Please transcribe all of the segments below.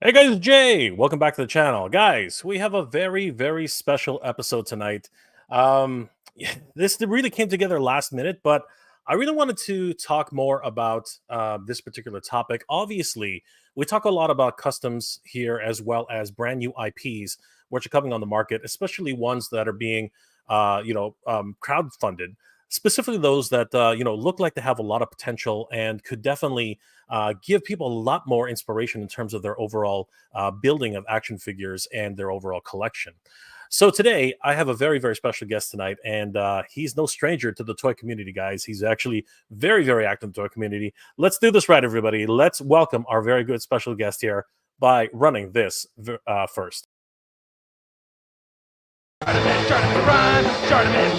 Hey guys, it's Jay. Welcome back to the channel. Guys, we have a very special episode tonight. This really came together last minute, but I really wanted to talk more about this particular topic. Obviously, we talk a lot about customs here as well as brand new IPs which are coming on the market, especially ones that are being, crowdfunded. Specifically, those that look like they have a lot of potential and could definitely give people a lot more inspiration in terms of their overall building of action figures and their overall collection. So today I have a very special guest tonight, and he's no stranger to the toy community, guys. He's actually very active in the toy community. Let's do this right, everybody. Let's welcome our very good special guest here by running this first. Shartimus Prime, Shartimus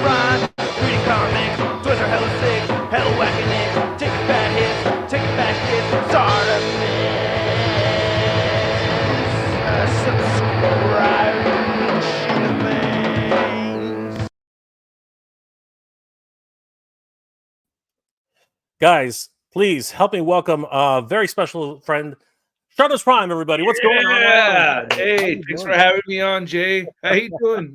Prime. Reading comics, toys are hella sick, hella whacking it. Taking bad hits, taking back hits. Shartimus, subscribe. Guys, please help me welcome a very special friend, Shartimus Prime, everybody. What's going on? Hey, thanks for having me on, Jay. How you doing?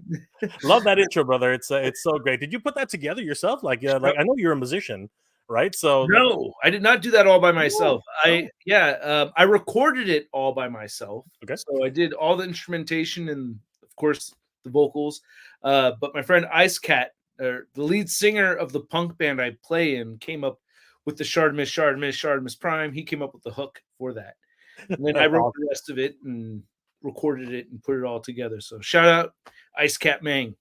Love that intro, brother. It's so great. Did you put that together yourself? Like I know you're a musician, right? So No, I did not do that all by myself. No. I recorded it all by myself. Okay. So I did all the instrumentation and of course the vocals. But my friend Ice Cat, the lead singer of the punk band I play in, came up with the Shartimus Prime. He came up with the hook for that. And then I wrote the rest of it and recorded it and put it all together. So shout out Ice Cat Mang.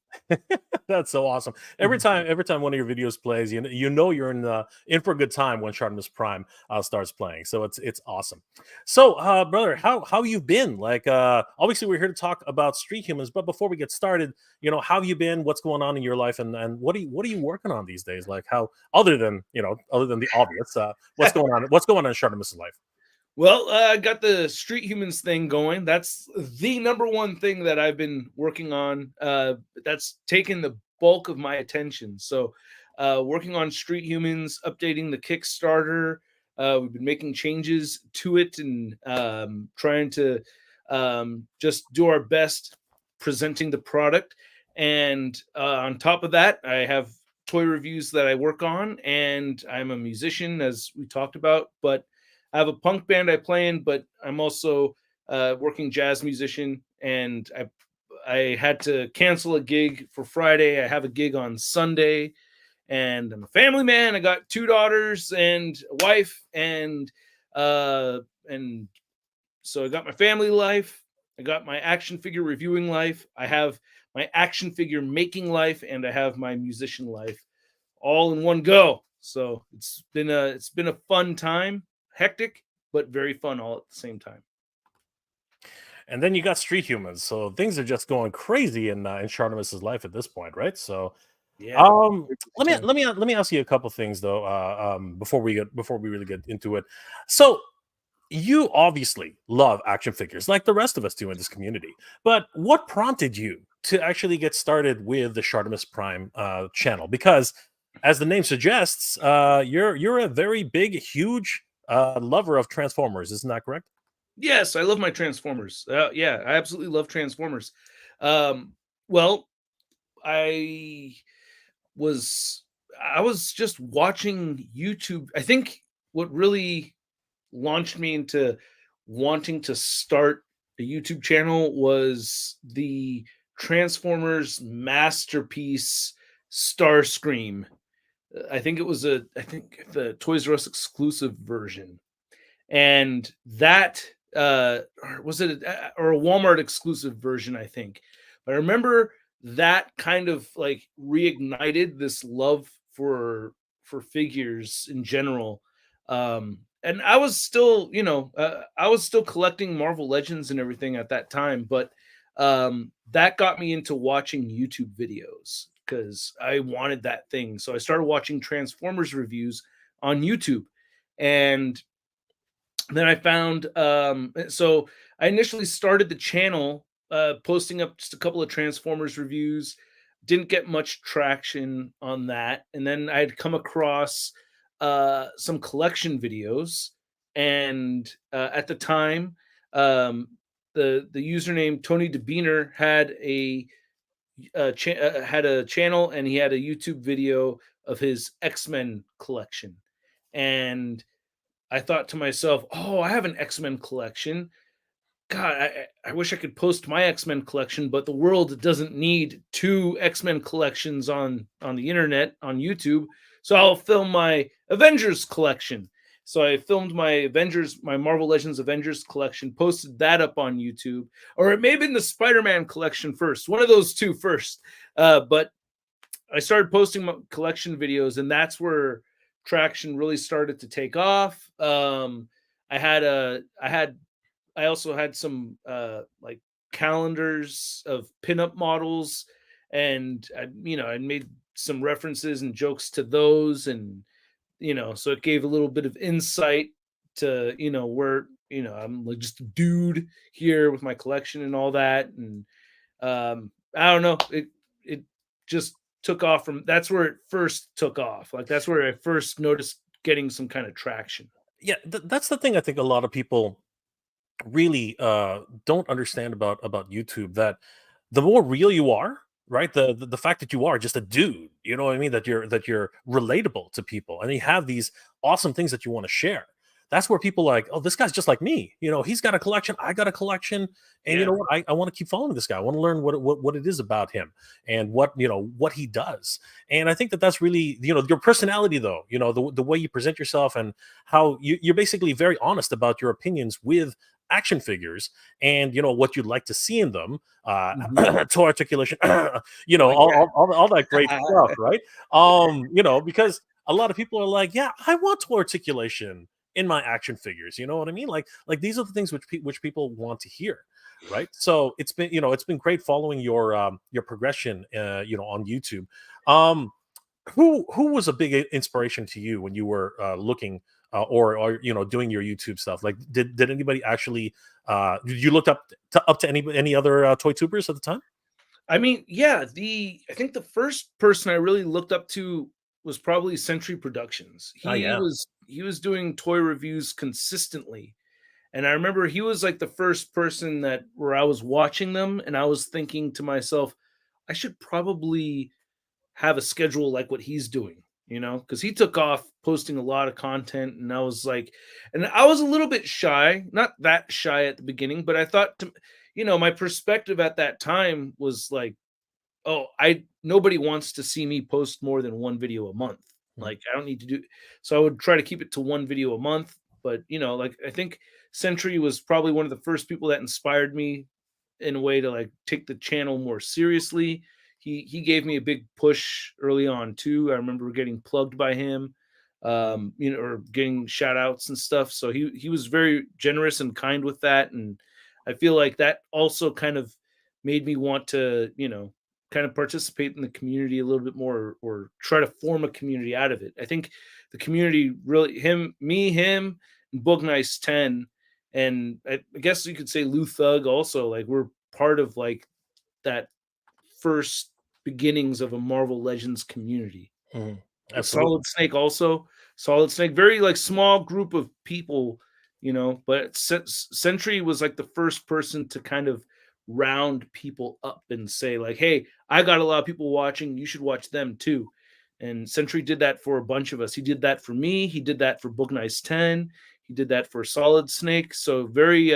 That's so awesome. Every time one of your videos plays, you know you're in for a good time when Shartimus Prime starts playing. So it's awesome. So brother, how you been? Like obviously we're here to talk about Street Humans, but before we get started, how have you been? What's going on in your life, and what are you working on these days? Like how other than the obvious, what's going on? What's going on in Shartimus's life? Well, I got the Street Humans thing going. That's the number one thing that I've been working on. That's taken the bulk of my attention. So, working on Street Humans, updating the Kickstarter. We've been making changes to it and trying to just do our best presenting the product. And on top of that, I have toy reviews that I work on, and I'm a musician, as we talked about, but I have a punk band I play in, but I'm also a working jazz musician, and I had to cancel a gig for Friday. I have a gig on Sunday, and I'm a family man. I got 2 daughters and a wife, and so I got my family life. I got my action figure reviewing life. I have my action figure making life, and I have my musician life, all in one go. So it's been a fun time. Hectic, but very fun all at the same time. And then you got Street Humans, so things are just going crazy in Shartimus's life at this point, right? So, Yeah. let me ask you a couple things though, before we really get into it. So, you obviously love action figures like the rest of us do in this community, but what prompted you to actually get started with the Shartimus Prime channel? Because, as the name suggests, you're a very big, huge lover of Transformers, isn't that correct? Yes, I love my Transformers. Yeah, I absolutely love Transformers. Well, I was I was just watching YouTube. I think what really launched me into wanting to start a YouTube channel was the Transformers masterpiece Starscream. I think the Toys R Us exclusive version, and that was it or a Walmart exclusive version, I think. But I remember that kind of like reignited this love for figures in general. And I was still, I was still collecting Marvel Legends and everything at that time, but that got me into watching YouTube videos because I wanted that thing. So I started watching Transformers reviews on YouTube, and then I found so I initially started the channel posting up just a couple of Transformers reviews. Didn't get much traction on that, and then I had come across some collection videos, and at the time um, the username Tony DeBeaner had had a channel, and he had a YouTube video of his X-Men collection. And I thought to myself, "Oh, I have an X-Men collection. God, I wish I could post my X-Men collection, but the world doesn't need two X-Men collections on the internet on YouTube. So I'll film my Avengers collection." So I filmed my Marvel Legends Avengers collection, posted that up on YouTube, or it may have been the Spider-Man collection first, one of those two first. But I started posting my collection videos, and that's where traction really started to take off. I also had some like calendars of pinup models, and I made some references and jokes to those, and so it gave a little bit of insight to where I'm like just a dude here with my collection and all that, and I don't know, it just took off from that's where it first took off. Like that's where I first noticed getting some kind of traction. Yeah, that's the thing I think a lot of people really don't understand about YouTube, that the more real you are, right? The fact that you are just a dude, you know what I mean? That you're relatable to people, and you have these awesome things that you want to share. That's where people are like, oh, this guy's just like me. He's got a collection, I got a collection, and you Yeah. know what? I want to keep following this guy. I want to learn what it is about him and what he does. And I think that's really your personality, though. The way you present yourself, and how you're basically very honest about your opinions with action figures, and what you'd like to see in them, Mhm. to articulation, Oh, yeah. all that great stuff, right? Because a lot of people are like, yeah, I want to articulation in my action figures. You know what I mean? Like these are the things which people want to hear, right? So it's been great following your progression, on YouTube. Um, who was a big inspiration to you when you were looking, or doing your YouTube stuff? Like, did anybody actually did you look up to any other toy tubers at the time? I mean, yeah, I think the first person I really looked up to was probably Century Productions. Oh yeah. He was doing toy reviews consistently. And I remember he was like the first person that where I was watching them, and I was thinking to myself, I should probably have a schedule like what he's doing, because he took off posting a lot of content, and I was a little bit shy, not that shy at the beginning, but I thought my perspective at that time was like, oh, I nobody wants to see me post more than one video a month. Mhm. Like I don't need to do so I would try to keep it to one video a month, but like I think Century was probably one of the first people that inspired me in a way to like take the channel more seriously. He gave me a big push early on too. I remember getting plugged by him, or getting shout outs and stuff. So he was very generous and kind with that. And I feel like that also kind of made me want to, kind of participate in the community a little bit more, or try to form a community out of it. I think the community really him, and Bug Nice 10, and I guess you could say Lou Thug also, like we're part of like that first beginnings of a Marvel Legends community. Mhm. Solid Absolutely. Snake also. Solid Snake, very like small group of people, but Sentry was like the first person to kind of round people up and say like, "Hey, I got a lot of people watching. You should watch them too." And Sentry did that for a bunch of us. He did that for me. He did that for Book Nice 10. He did that for Solid Snake. So very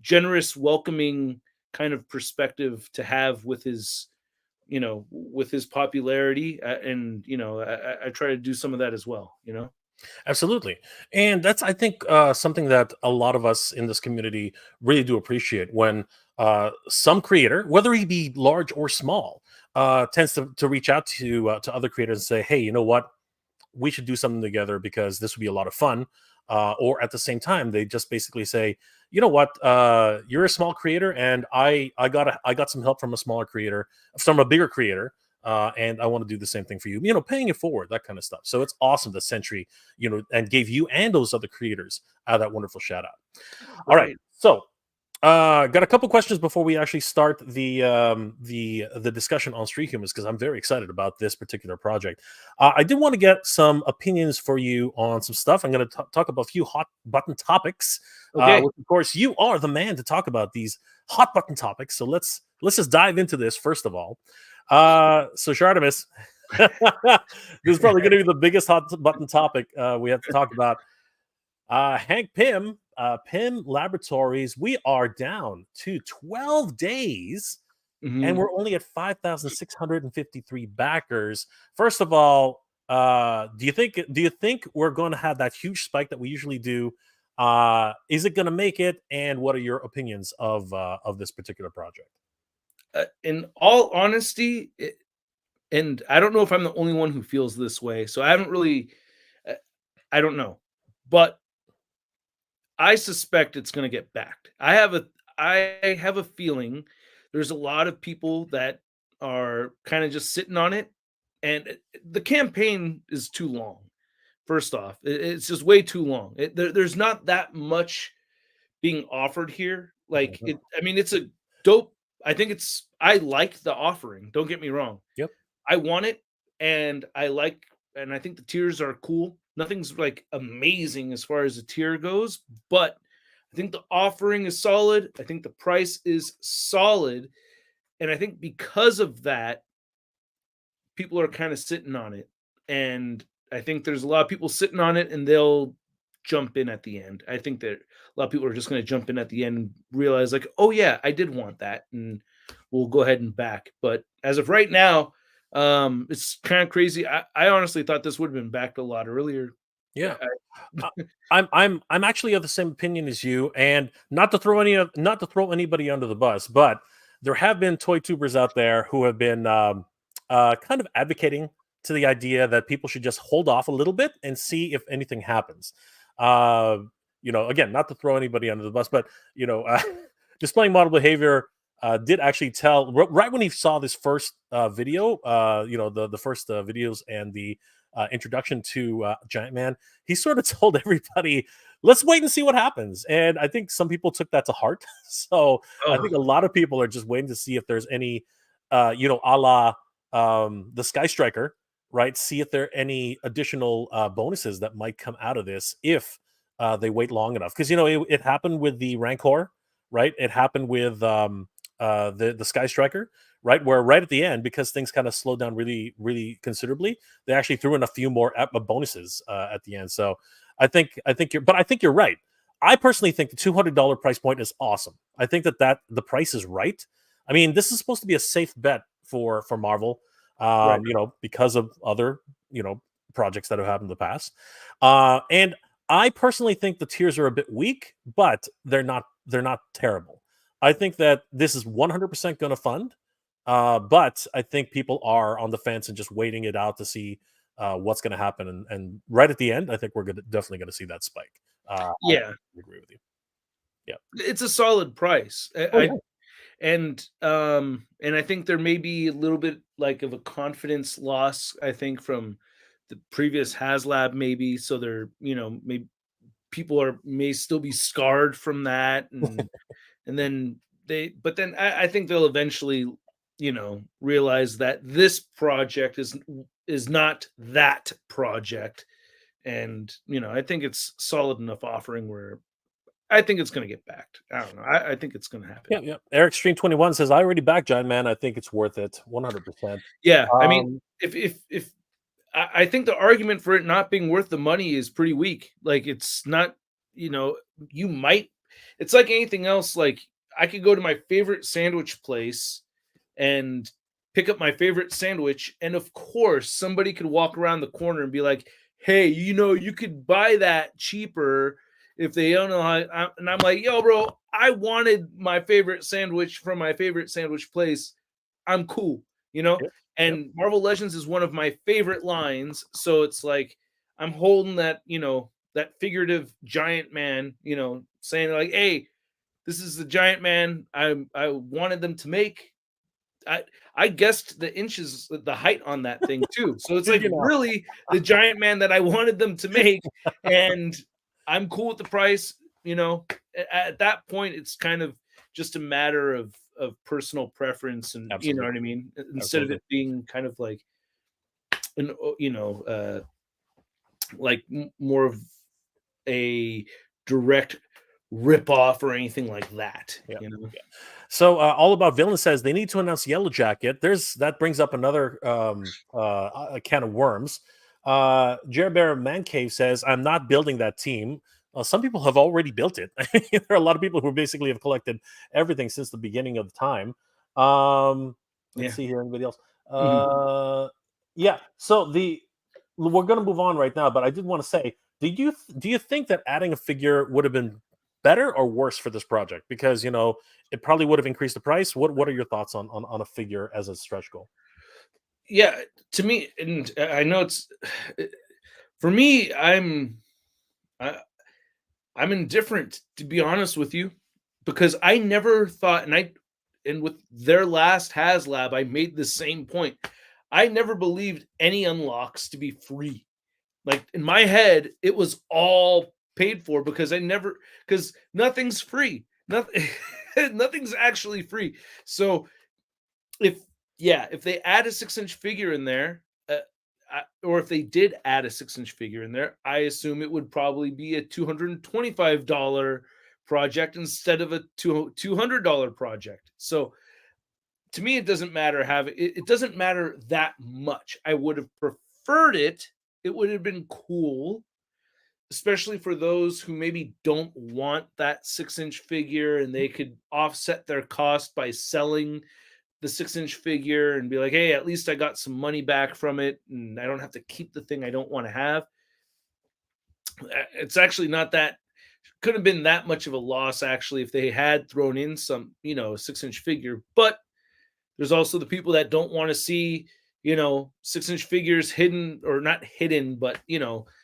generous, welcoming kind of perspective to have with his popularity, and I try to do some of that as well. Absolutely. And that's, I think, something that a lot of us in this community really do appreciate, when some creator, whether he be large or small, tends to reach out to other creators and say, hey, you know what? We should do something together because this would be a lot of fun. Or at the same time, they just basically say, you know what? You're a small creator, and I got some help from a smaller creator, from a bigger creator. And I want to do the same thing for you, paying it forward, that kind of stuff. So it's awesome that Century, and gave you and those other creators that wonderful shout out. All right. Right. So Got a couple questions before we actually start the discussion on Street Humans because I'm very excited about this particular project. I did want to get some opinions for you on some stuff. I'm going to talk about a few hot button topics. Okay. Which of course, you are the man to talk about these hot button topics. So let's just dive into this first of all. So Shartimus, this is probably going to be the biggest hot button topic we have to talk about. Hank Pym, Pym Laboratories, we are down to 12 days and Mhm. we're only at 5,653 backers. First of all, do you think we're going to have that huge spike that we usually do? Is it going to make it? And what are your opinions of this particular project? In all honesty, and I don't know if I'm the only one who feels this way, so I haven't really, uh, I don't know, but I suspect it's going to get backed. I have a feeling there's a lot of people that are kind of just sitting on it, and the campaign is too long. First off, it's just way too long. There's not that much being offered here. Like Mhm. it, I mean, it's a dope. I think it's. I like the offering. Don't get me wrong. Yep. I want it, and and I think the tiers are cool. Nothing's like amazing as far as the tier goes, but I think the offering is solid. I think the price is solid, and I think because of that, people are kind of sitting on it. And I think there's a lot of people sitting on it, and they'll jump in at the end. I think that a lot of people are just going to jump in at the end and realize, like, oh yeah, I did want that, and we'll go ahead and back. But as of right now, it's kind of crazy. I honestly thought this would have been backed a lot earlier. Yeah. I, Uh, I'm actually of the same opinion as you, and not to throw anybody under the bus, but there have been toy tubers out there who have been kind of advocating to the idea that people should just hold off a little bit and see if anything happens. Uh, again, not to throw anybody under the bus, but displaying model behavior did actually tell right when he saw this first video, the first videos and the introduction to Giant Man, he sort of told everybody, let's wait and see what happens. And I think some people took that to heart. So I oh think a lot of people are just waiting to see if there's any, a la the Sky Striker, right? See if there are any additional bonuses that might come out of this if they wait long enough. Because, it happened with the Rancor, right? It happened with the Sky Striker, right? Where right at the end, because things kind of slowed down really, really considerably, they actually threw in a few more bonuses at the end. So I think you're right. I personally think the $200 price point is awesome. I think that the price is right. I mean, this is supposed to be a safe bet for Marvel, right. because of other projects that have happened in the past. And I personally think the tiers are a bit weak, but they're not terrible. I think that this is 100% going to fund. But I think people are on the fence and just waiting it out to see what's going to happen. And right at the end, I think we're definitely going to see that spike. I Yeah, agree with you. Yeah. it's a solid price. Oh yeah. And I think there may be a little bit like of a confidence loss, I think, from the previous Haslab, maybe. So they're, maybe people may still be scarred from that, and then but then I think they'll eventually, realize that this project is not that project. And I think it's solid enough offering where I think it's going to get backed. I don't know. I think it's going to happen. Yeah. Yeah. Eric Stream 21 says, I already backed Giant Man. I think it's worth it. 100%. Yeah, I mean, Um, if I think the argument for it not being worth the money is pretty weak. Like it's not, you might. It's like anything else. Like I could go to my favorite sandwich place and pick up my favorite sandwich, and of course, somebody could walk around the corner and be like, "Hey, you could buy that cheaper." If they don't know how, and I'm like, yo, bro, I wanted my favorite sandwich from my favorite sandwich place. I'm cool, you know? yep. Yep. And Marvel Legends is one of my favorite lines. So it's like I'm holding that, that figurative giant man, saying like, hey, this is the giant man I wanted them to make. I guessed the inches, the height on that thing too. So it's like really the giant man that I wanted them to make. And I'm cool with the price. At that point, it's kind of just a matter of personal preference, and you know Absolutely. what I mean, instead of Absolutely. it being kind of like an like more of a direct rip off or anything like that, Yeah. you know. Yeah. So all about villain says they need to announce Yellow Jacket. That brings up another a can of worms. Jared Bear Man Cave says I'm not building that team. Some people have already built it. There are a lot of people who basically have collected everything since the beginning of the time. Let's Yeah. see here. Anybody else? Mhm. Yeah. So we're going to move on right now, but I did want to say, do you think that adding a figure would have been better or worse for this project? Because it probably would have increased the price. What are your thoughts on a figure as a stretch goal? Yeah, to me, and I know it's for me, I, I'm indifferent, to be honest with you, because I never thought, and with their last Haslab, I made the same point. I never believed any unlocks to be free. Like in my head, it was all paid for, because nothing's free. Nothing nothing's actually free. So if if they add a 6-inch figure in there, or if they did add a 6-inch figure in there, I assume it would probably be a $225 project instead of a $200 project. So to me, it doesn't matter it doesn't matter that much. I would have preferred it. It would have been cool, especially for those who maybe don't want that 6-inch figure and they could offset their cost by selling the 6-inch figure and be like, hey, at least I got some money back from it and I don't have to keep the thing I don't want to have. It's actually not that, could have been that much of a loss actually if they had thrown in some, 6-inch figure. But there's also the people that don't want to see, 6-inch figures hidden, or not hidden, but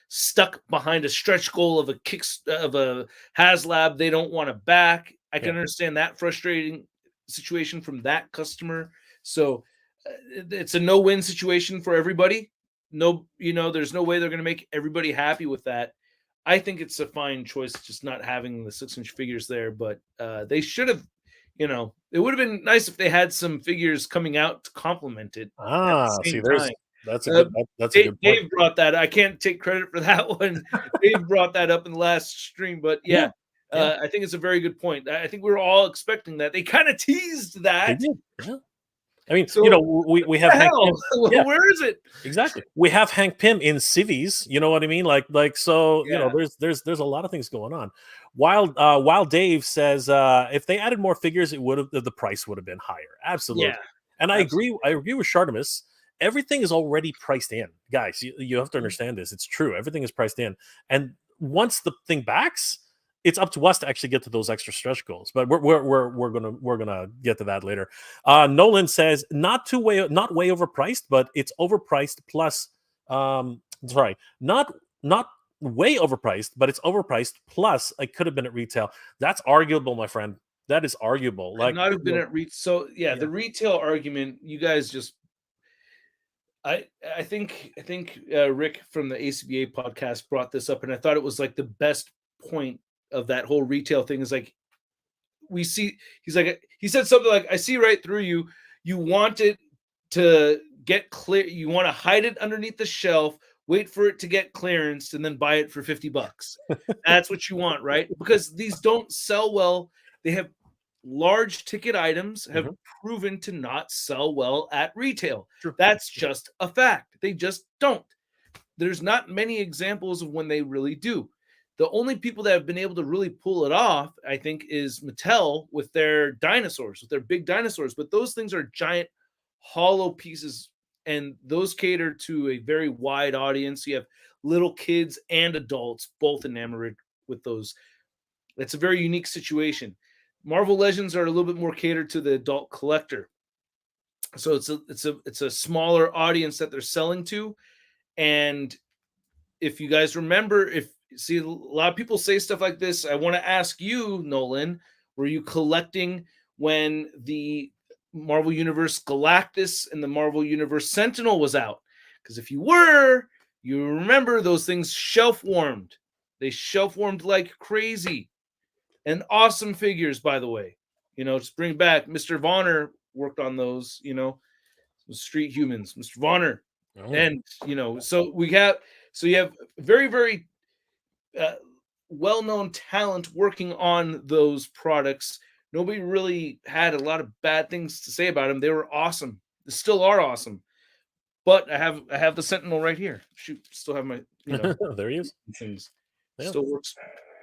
stuck behind a stretch goal of a Haslab they don't want to back. I can Yeah. understand that frustrating situation from that customer. So it's a no-win situation for everybody. No, there's no way they're going to make everybody happy with that. I think it's a fine choice just not having the 6-inch figures there, but they should have, it would have been nice if they had some figures coming out to complement it at the See, same time. that's a Uh, that's a good point. Dave brought that. I can't take credit for that one. Dave brought that up in the last stream, but Yeah. yeah, Yeah. I think it's a very good point. I think we were all expecting that. They kind of teased They that. did. Yeah. I mean, So we the have Hank hell, Pym. Yeah, where is it? exactly. We have Hank Pym in civvies. You know what I mean? So. Yeah, There's a lot of things going on. While Dave says if they added more figures, it would have the price would have been higher. yeah, Absolutely. And I agree. absolutely. I agree with Shartimus. Everything is already priced in, guys. You have to understand this. It's true. Everything is priced in, and once the thing backs, it's up to us to actually get to those extra stretch goals. But we're gonna get to that later. Nolan says not way overpriced, but it's overpriced plus. Sorry, not way overpriced, but it's overpriced plus it could have been at retail. That's arguable, my friend. That is arguable. Could Like, not have been at so yeah, yeah, the retail argument, you guys just I I think Rick from the ACBA podcast brought this up, and I thought it was like the best point of that whole retail thing is like we see he said something like, I see right through you. You want it to get clear, you want to hide it underneath the shelf, wait for it to get clearance, and then buy it for $50. That's what you want, right? Because these don't sell well. They have large ticket items have mhm, proven to not sell well at retail. true. That's just a fact. They just don't. There's not many examples of when they really do. The only people that have been able to really pull it off, I think, is Mattel with their dinosaurs, with their big dinosaurs. But those things are giant, hollow pieces, and those cater to a very wide audience. You have little kids and adults both enamored with those. It's a very unique situation. Marvel Legends are a little bit more catered to the adult collector. So it's a smaller audience that they're selling to. And if you guys remember, if see a lot of people say stuff like this, I want to ask you, Nolan, were you collecting when the Marvel Universe Galactus and the Marvel Universe Sentinel was out? Because if you were, you remember those things shelf warmed. They shelf warmed like crazy, and awesome figures, by the way. Just bring back Mr. Vonner worked on those, Street Humans, Mr. Vonner. Oh. And, so you have very, very uh, well-known talent working on those products. Nobody really had a lot of bad things to say about them. They were awesome. They still are awesome. But I have the Sentinel right here. Shoot, still have my, There he is. things. Yeah. Still works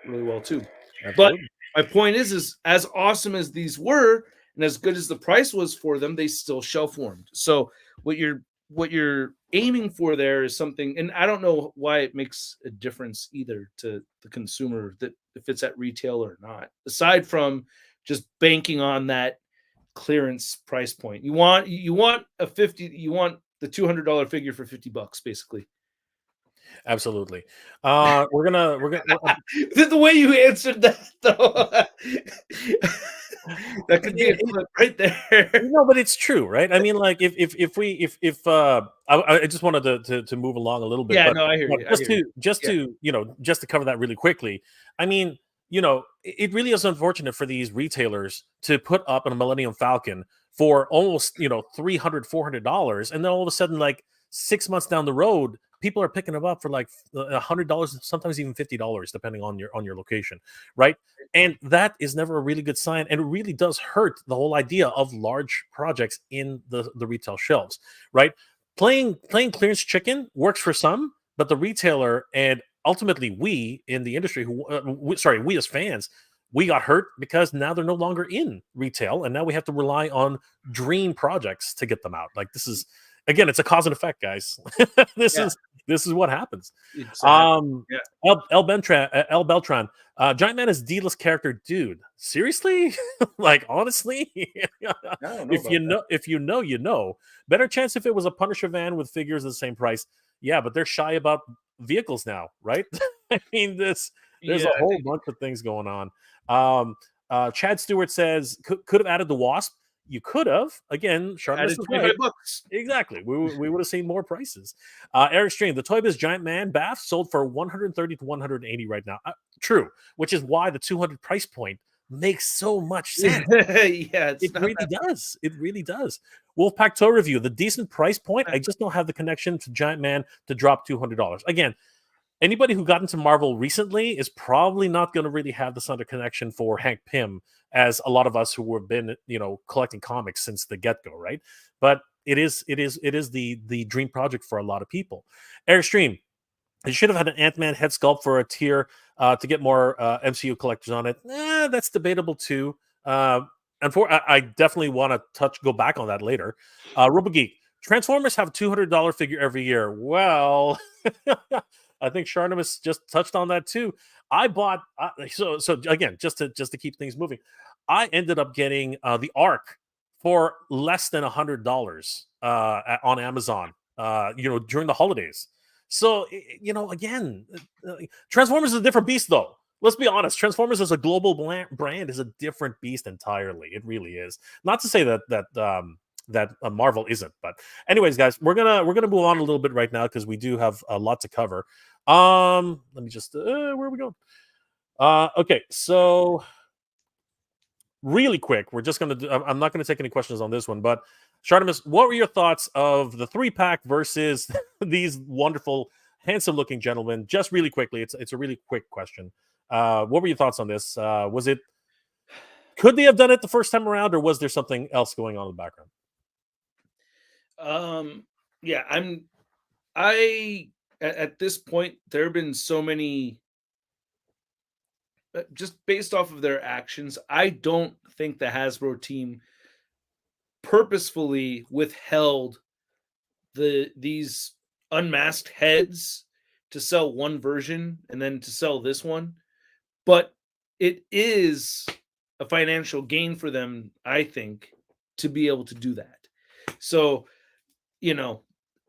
really well too. Absolutely. But my point is as awesome as these were and as good as the price was for them, they still shelf warmed. So what you're aiming for there is something, and I don't know why it makes a difference either to the consumer that if it's at retail or not, aside from just banking on that clearance price point. You want the $200 figure for $50, basically. Absolutely. We're gonna The way you answered that, though, that could be a clip right there. no, but it's true, right? I mean, like if I just wanted to move along a little bit, Yeah, but no, I hear you. just to cover that really quickly. I mean, it really is unfortunate for these retailers to put up a Millennium Falcon for almost $300-$400, and then all of a sudden, like 6 months down the road, people are picking them up for like $100, sometimes even $50, depending on your location, right? And that is never a really good sign, and it really does hurt the whole idea of large projects in the retail shelves, right? Playing clearance chicken works for some, but the retailer and ultimately we in the industry, we as fans, we got hurt because now they're no longer in retail, and now we have to rely on dream projects to get them out. Like this is, again, it's a cause and effect, guys. This is what happens. Exactly. Yeah. El Beltran, Giant Man is D-list character, dude. Seriously? Like honestly, if you know, better chance if it was a Punisher van with figures at the same price. Yeah, but they're shy about vehicles now, right? I mean, there's a whole bunch of things going on. Chad Stewart says could have added the Wasp. You could have. Again, Shartimus is right. $25. Exactly. We would have seen more prices. Eric Stream, the Toy Biz Giant Man Bath sold for 130 to 180 right now. True, which is why the 200 price point makes so much sense. Yeah, it really does. It really does. Wolfpack Toy Review, the decent price point. I just don't have the connection to Giant Man to drop $200. Again, anybody who got into Marvel recently is probably not going to really have the sort of connection for Hank Pym as a lot of us who have been, collecting comics since the get-go, right? But it is the dream project for a lot of people. Airstream, you should have had an Ant-Man head sculpt for a tier to get more MCU collectors on it. That's debatable too. I definitely want to go back on that later. RoboGeek, Transformers have a $200 figure every year. Well, I think Shartimus just touched on that too. I bought so again, just to keep things moving, I ended up getting the Ark for less than $100 on Amazon. During the holidays. So again, Transformers is a different beast, though. Let's be honest. Transformers as a global brand is a different beast entirely. It really is. Not to say that Marvel isn't, but anyways, guys, we're gonna move on a little bit right now because we do have a lot to cover. Let me just where are we going? Okay, so really quick, we're just gonna I'm not gonna take any questions on this one, but Shartimus, what were your thoughts of the 3-pack versus these wonderful, handsome-looking gentlemen? Just really quickly, it's a really quick question. What were your thoughts on this? Could they have done it the first time around, or was there something else going on in the background? Yeah, at this point, there have been so many, just based off of their actions, I don't think the Hasbro team purposefully withheld these unmasked heads to sell one version and then to sell this one. But it is a financial gain for them, I think, to be able to do that. So,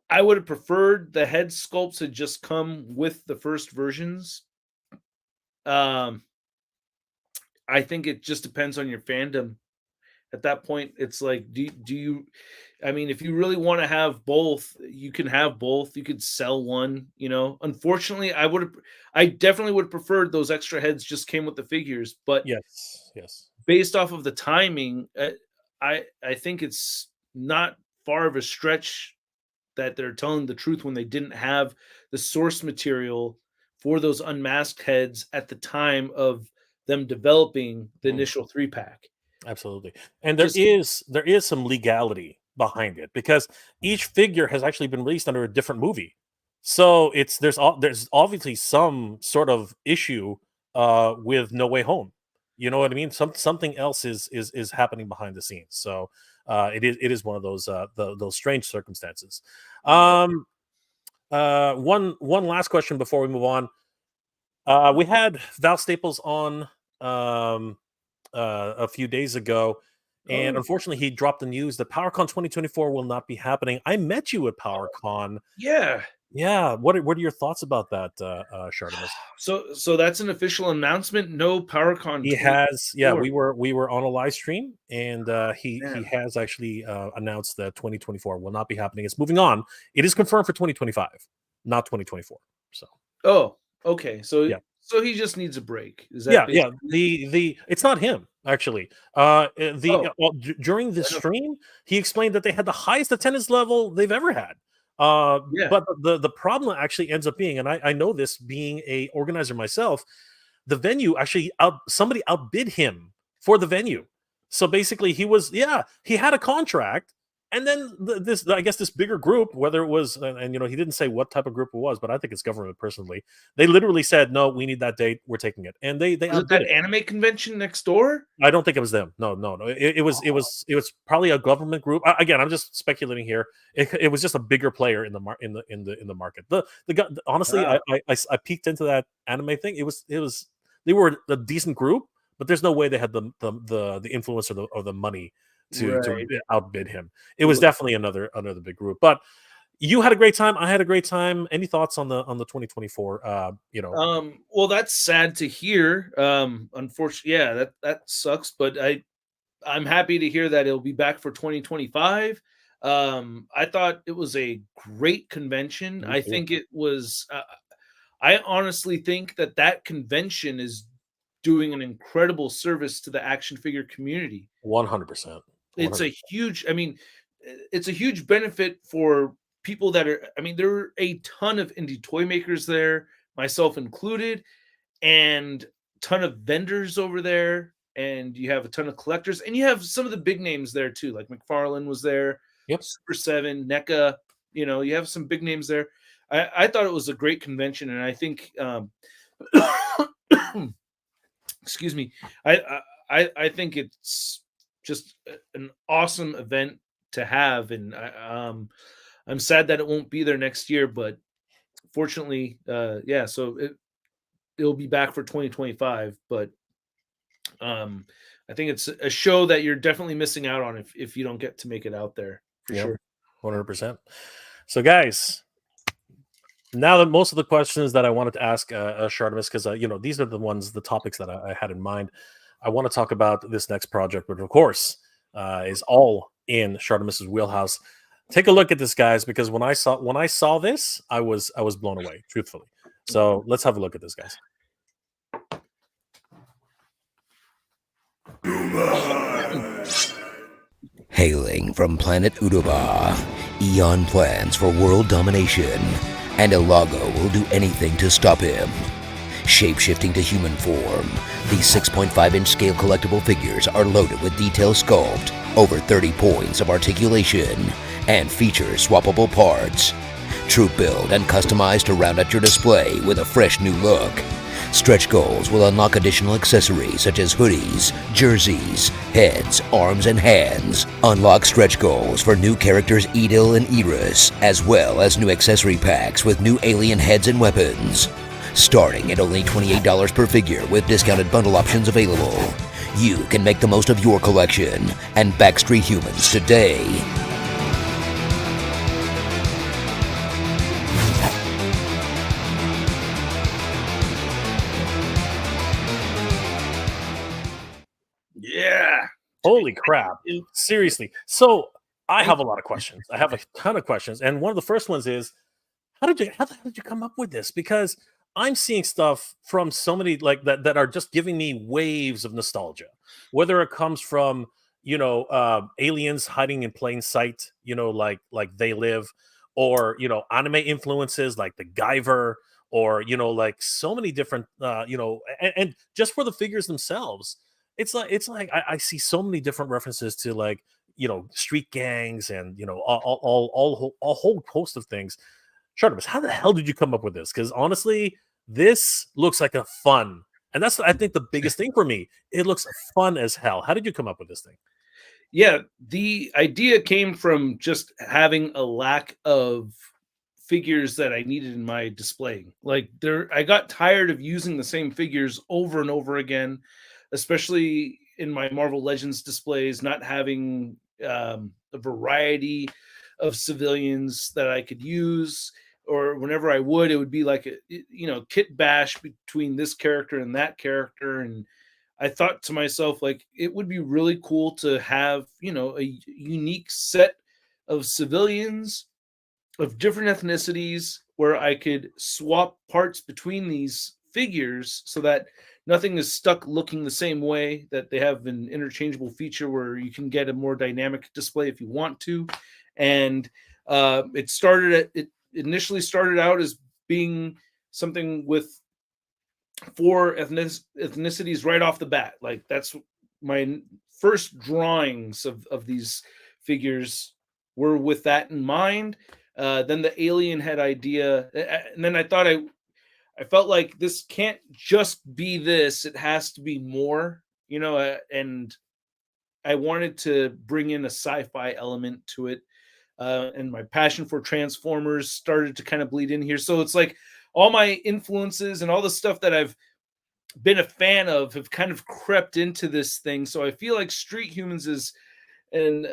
I would have preferred the head sculpts had just come with the first versions. I think it just depends on your fandom at that point, it's like, do you? I mean, if you really want to have both, you can have both. You could sell one, you know. Unfortunately, I definitely would have preferred those extra heads just came with the figures, but Yes, yes. based off of the timing, I think it's not far of a stretch that they're telling the truth when they didn't have the source material for those unmasked heads at the time of them developing the Mhm. initial 3-pack. Absolutely. And Just there is some legality behind it because each figure has actually been released under a different movie. So it's there's obviously some sort of issue with No Way Home. You know what I mean? Something else is happening behind the scenes. So it is one of those those strange circumstances. Um one last question before we move on. We had Val Staples on um a few days ago, and oh, unfortunately, he dropped the news that PowerCon 2024 will not be happening. I met you at PowerCon. yeah. Yeah, what are your thoughts about that, Shartimus? So that's an official announcement. No PowerCon He has, yeah, 2024. we were on a live stream, and he Man. has actually announced that 2024 will not be happening. It's moving on. It is confirmed for 2025, not 2024. So Oh, okay. So yeah. so he just needs a break. Is that Yeah, yeah. basically it? The it's not him actually. Oh, Well, during the I know. stream, he explained that they had the highest attendance level they've ever had. Yeah. But the problem actually ends up being, and I know this being a organizer myself, the venue actually somebody outbid him for the venue. So basically, he had a contract, and then this I guess this bigger group, whether it was and you know he didn't say what type of group it was, but I think it's government personally. They literally said, "No, we need that date. We're taking it," and they Was it outbid that it. anime convention next door? I don't think it was them. No, no, no. It was probably a government group. Again, I'm just speculating here. It was just a bigger player in the in the market. Honestly, Wow. I peeked into that anime thing. It was they were a decent group, but there's no way they had the influence or the money to Right. outbid him. It was definitely another big group. But you had a great time. I had a great time. Any thoughts on the 2024? Well, that's sad to hear. Unfortunately, yeah, that sucks, but I'm happy to hear that it'll be back for 2025. I thought it was a great convention. Me I too. think it was I honestly think that that convention is doing an incredible service to the action figure community. 100%. It's a 100. huge I mean, it's a huge benefit for people that are I mean, there are a ton of indie toy makers there, myself included, and ton of vendors over there, and you have a ton of collectors, and you have some of the big names there too, like McFarlane was there, Yep. Super 7, NECA, you know, you have some big names there. I thought it was a great convention, and I think, excuse me, I think it's just an awesome event to have, and I'm sad that it won't be there next year, but fortunately, yeah, so it'll be back for 2025, but um, I think it's a show that you're definitely missing out on if you don't get to make it out there for Yep. sure. 100%. So, guys, now that most of the questions that I wanted to ask Shartimus, because these are the topics that I had in mind. I want to talk about this next project, which of course is all in Shartimus's wheelhouse. Take a look at this, guys, because when I saw this, I was blown away, truthfully. So let's have a look at this, guys. Hailing from planet Udoba, Eon plans for world domination, and Ilago will do anything to stop him. Shape-shifting to human form, these 6.5-inch scale collectible figures are loaded with detail sculpt, over 30 points of articulation, and feature swappable parts. Troop build and customized to round out your display with a fresh new look. Stretch goals will unlock additional accessories such as hoodies, jerseys, heads, arms, and hands. Unlock stretch goals for new characters Edil and Iris, as well as new accessory packs with new alien heads and weapons. Starting at only $28 per figure with discounted bundle options available. You can make the most of your collection and Backstreet Humans today. Yeah. Holy crap! Seriously. So I have a lot of questions. I have a ton of questions, and one of the first ones is, how the hell did you come up with this? Because I'm seeing stuff from so many like that are just giving me waves of nostalgia. Whether it comes from aliens hiding in plain sight, like They Live, or anime influences like the Guyver, or like so many different and just for the figures themselves, it's like I see so many different references to like street gangs and a whole host of things. Shartimus, how the hell did you come up with this? Because honestly, this looks like a fun, and that's I think the biggest thing for me. It looks fun as hell. How did you come up with this thing? Yeah, the idea came from just having a lack of figures that I needed in my displaying. Like I got tired of using the same figures over and over again, especially in my Marvel Legends displays, not having a variety of civilians that I could use. Or whenever I would, it would be like a kit bash between this character and that character, and I thought to myself, like, it would be really cool to have, a unique set of civilians of different ethnicities where I could swap parts between these figures so that nothing is stuck looking the same way, that they have an interchangeable feature where you can get a more dynamic display if you want to. And it initially started out as being something with four ethnicities right off the bat. Like that's my first drawings of these figures were with that in mind. Then the alien head idea, and then I felt like this can't just be this; it has to be more, and I wanted to bring in a sci-fi element to it. And my passion for Transformers started to kind of bleed in here. So it's like all my influences and all the stuff that I've been a fan of have kind of crept into this thing. So I feel like Street Humans is an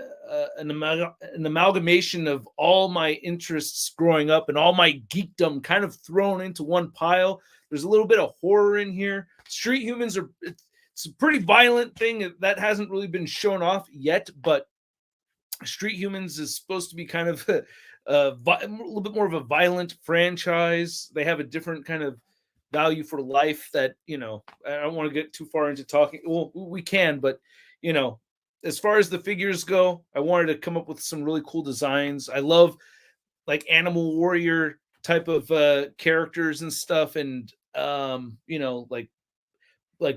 amalgamation of all my interests growing up and all my geekdom kind of thrown into one pile. There's a little bit of horror in here. Street Humans it's a pretty violent thing that hasn't really been shown off yet, but Street Humans is supposed to be kind of a little bit more of a violent franchise. They have a different kind of value for life that, I don't want to get too far into talking. Well, we can, but, as far as the figures go, I wanted to come up with some really cool designs. I love like Animal Warrior type of characters and stuff, and, like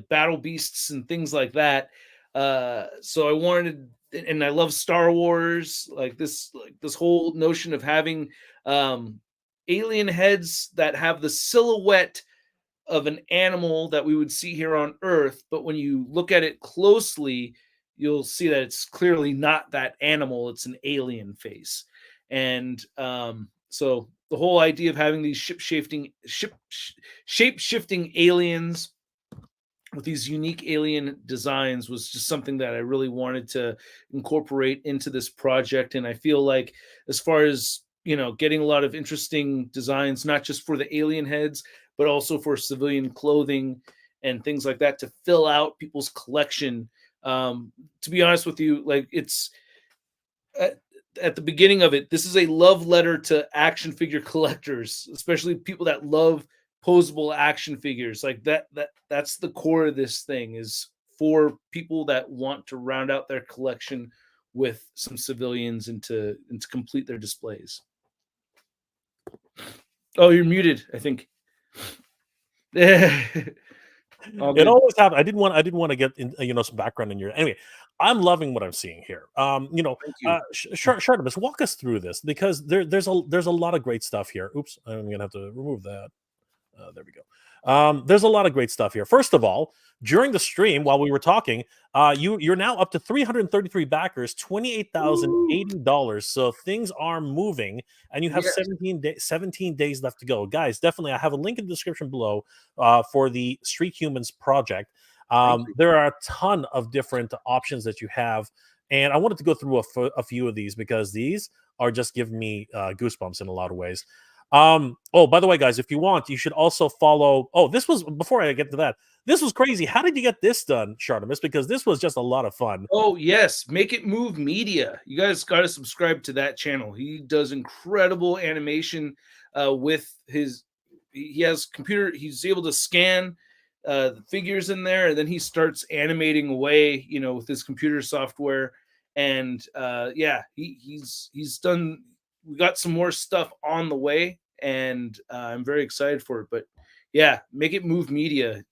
battle beasts and things like that. So I wanted, and I love Star Wars, like this whole notion of having alien heads that have the silhouette of an animal that we would see here on Earth, but when you look at it closely, you'll see that it's clearly not that animal; it's an alien face. And so the whole idea of having these shape-shifting aliens with these unique alien designs was just something that I really wanted to incorporate into this project. And I feel like, as far as, getting a lot of interesting designs, not just for the alien heads, but also for civilian clothing and things like that to fill out people's collection. To be honest with you, like it's at the beginning of it, this is a love letter to action figure collectors, especially people that love posable action figures. Like that's the core of this thing, is for people that want to round out their collection with some civilians and to complete their displays. Oh, you're muted, I think. It always happened. I didn't want to get in, some background in your. Anyway, I'm loving what I'm seeing here. Thank you. Shartimus, walk us through this, because there's a lot of great stuff here. Oops, I'm gonna have to remove that. There we go. There's a lot of great stuff here. First of all, during the stream while we were talking, you're now up to 333 backers, $28,080. So things are moving, and you have Yes. 17 days left to go. Guys, definitely, I have a link in the description below for the Street Humans project. There are a ton of different options that you have, and I wanted to go through a few of these, because these are just giving me goosebumps in a lot of ways. Oh, by the way, guys, if you want, you should also follow. Oh, this was before I get to that. This was crazy. How did you get this done, Shartimus? Because this was just a lot of fun. Oh, yes, Make It Move Media. You guys got to subscribe to that channel. He does incredible animation with his he has computer, he's able to scan the figures in there, and then he starts animating away, with his computer software. And yeah, he's done, we got some more stuff on the way, and I'm very excited for it. But yeah, Make It Move Media.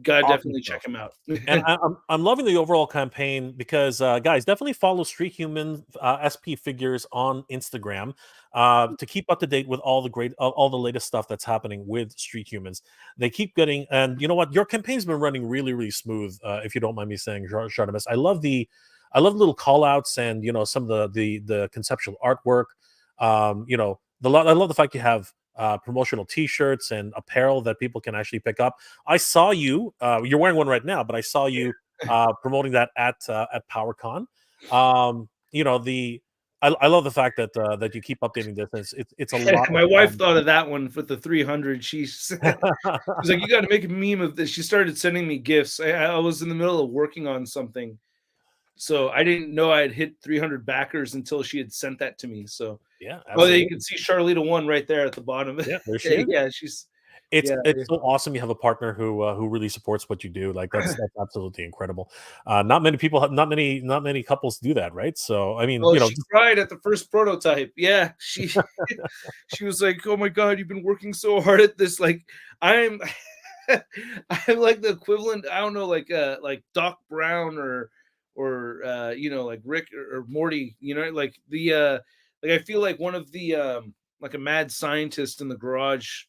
Gotta Awesome definitely stuff. check him out. And I'm loving the overall campaign because guys, definitely follow Street Human SP figures on Instagram to keep up to date with all the all the latest stuff that's happening with Street Humans. They keep getting, and you know what, your campaign's been running really really smooth. If you don't mind me saying, Shartimus, I love little call outs and some of the conceptual artwork. I love the fact you have promotional T-shirts and apparel that people can actually pick up. I saw you. You're wearing one right now, but I saw you promoting that at Powercon. I love the fact that that you keep updating this. It's a lot. My wife thought of that one with the 300. She's like, you got to make a meme of this. She started sending me gifts. I was in the middle of working on something, so I didn't know I had hit 300 backers until she had sent that to me. So yeah, oh, you can see Charlita one right there at the bottom. Yeah, there she is. Yeah, she's. It's so awesome. You have a partner who really supports what you do. Like that's absolutely incredible. Not many people, not many couples do that, right? So I mean, she cried at the first prototype. Yeah, she she was like, "Oh my god, you've been working so hard at this." Like I'm like the equivalent. I don't know, like Doc Brown or like Rick or Morty. Like the like I feel like one of the like a mad scientist in the garage.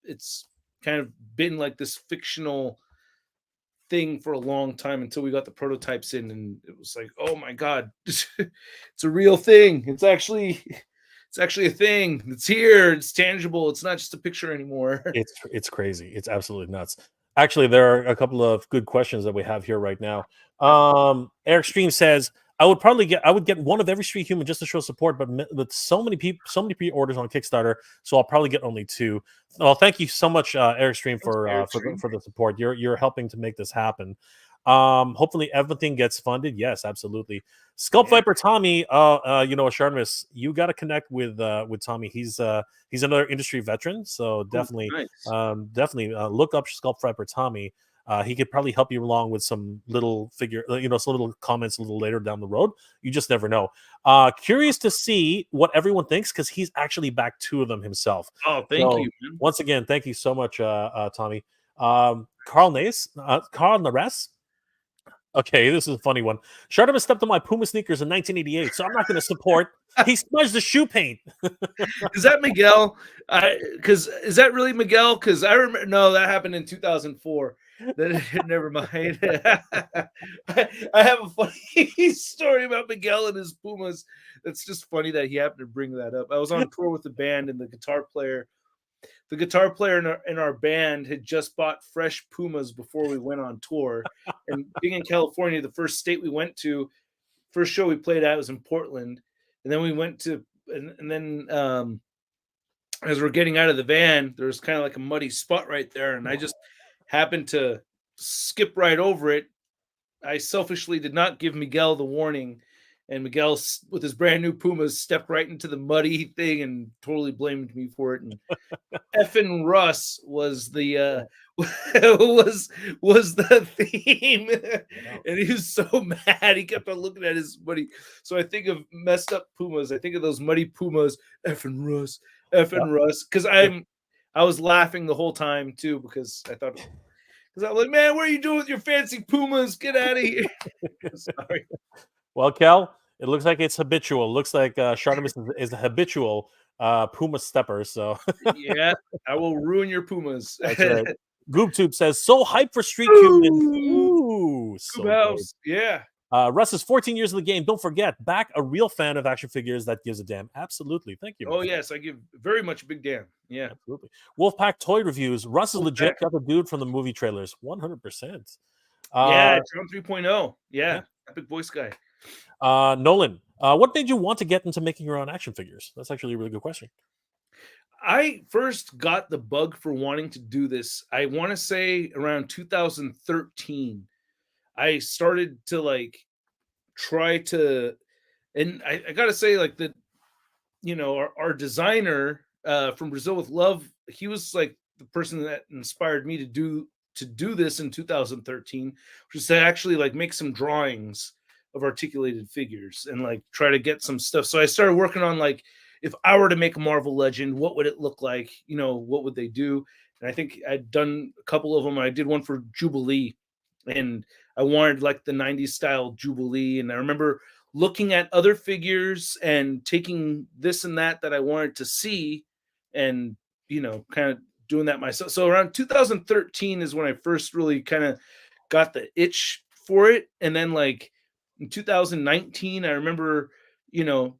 It's kind of been like this fictional thing for a long time until we got the prototypes in, and it was like, oh my god, it's a real thing. It's actually a thing. It's here. It's tangible. It's not just a picture anymore. It's crazy. It's absolutely nuts. Actually, there are a couple of good questions that we have here right now. Eric Stream says, I would get one of every Street Human just to show support, but with so many pre-orders on Kickstarter, so I'll probably get only 2. Well, thank you so much, Eric Stream, for the support. You're helping to make this happen. Hopefully everything gets funded. Yes, absolutely. Sculpt Viper Tommy, Shartimus, you got to connect with Tommy. He's another industry veteran, so definitely, definitely look up Sculpt Viper Tommy. He could probably help you along with some little some little comments a little later down the road. You just never know. Curious to see what everyone thinks because he's actually backed 2 of them himself. Oh, thank you, man. Once again, thank you so much, Tommy. Carl Nares. Okay, this is a funny one. Shartimus stepped on my Puma sneakers in 1988, so I'm not going to support. He smudged the shoe paint. Is that Miguel? Is that really Miguel? Because I remember. No, that happened in 2004. Never mind. I have a funny story about Miguel and his Pumas. It's just funny that he happened to bring that up. I was on tour with the band, and the guitar player in our band had just bought fresh Pumas before we went on tour. And being in California, the first state we went to, first show we played at was in Portland. And then we went to, and then as we're getting out of the van, there was kind of like a muddy spot right there. And I just happened to skip right over it. I selfishly did not give Miguel the warning. And Miguel, with his brand new Pumas, stepped right into the muddy thing and totally blamed me for it. And effing Russ was the was the theme, and he was so mad. He kept on looking at his muddy. So I think of messed up Pumas. I think of those muddy Pumas. Effing Russ, Russ. Because I was laughing the whole time too because I thought. Because I'm like, man, what are you doing with your fancy Pumas? Get out of here. Sorry. Well, Kel, it looks like it's habitual. Looks like Shartimus is a habitual Puma stepper. So yeah, I will ruin your Pumas. That's right. GoobTube says, so hyped for Street Humans. Ooh, so House. Yeah. Russ is 14 years in the game. Don't forget, back a real fan of action figures that gives a damn. Absolutely. Thank you. Oh, yes. I give very much a big damn. Yeah. Absolutely. Wolfpack Toy Reviews. Russ is legit got the dude from the movie trailers. 100%. Yeah, John 3.0. Yeah. Epic voice guy. Nolan, what made you want to get into making your own action figures? That's actually a really good question. I first got the bug for wanting to do this, I want to say around 2013. I started to like try to, and I gotta say, like the our designer from Brazil with Love, he was like the person that inspired me to do this in 2013, which is to actually like make some drawings of articulated figures and like try to get some stuff. So I started working on like, if I were to make a Marvel Legend, what would it look like? What would they do? And I think I'd done a couple of them. I did one for Jubilee, and I wanted like the 90s style Jubilee. And I remember looking at other figures and taking this and that I wanted to see, and kind of doing that myself. So around 2013 is when I first really kind of got the itch for it. And then like in 2019, I remember I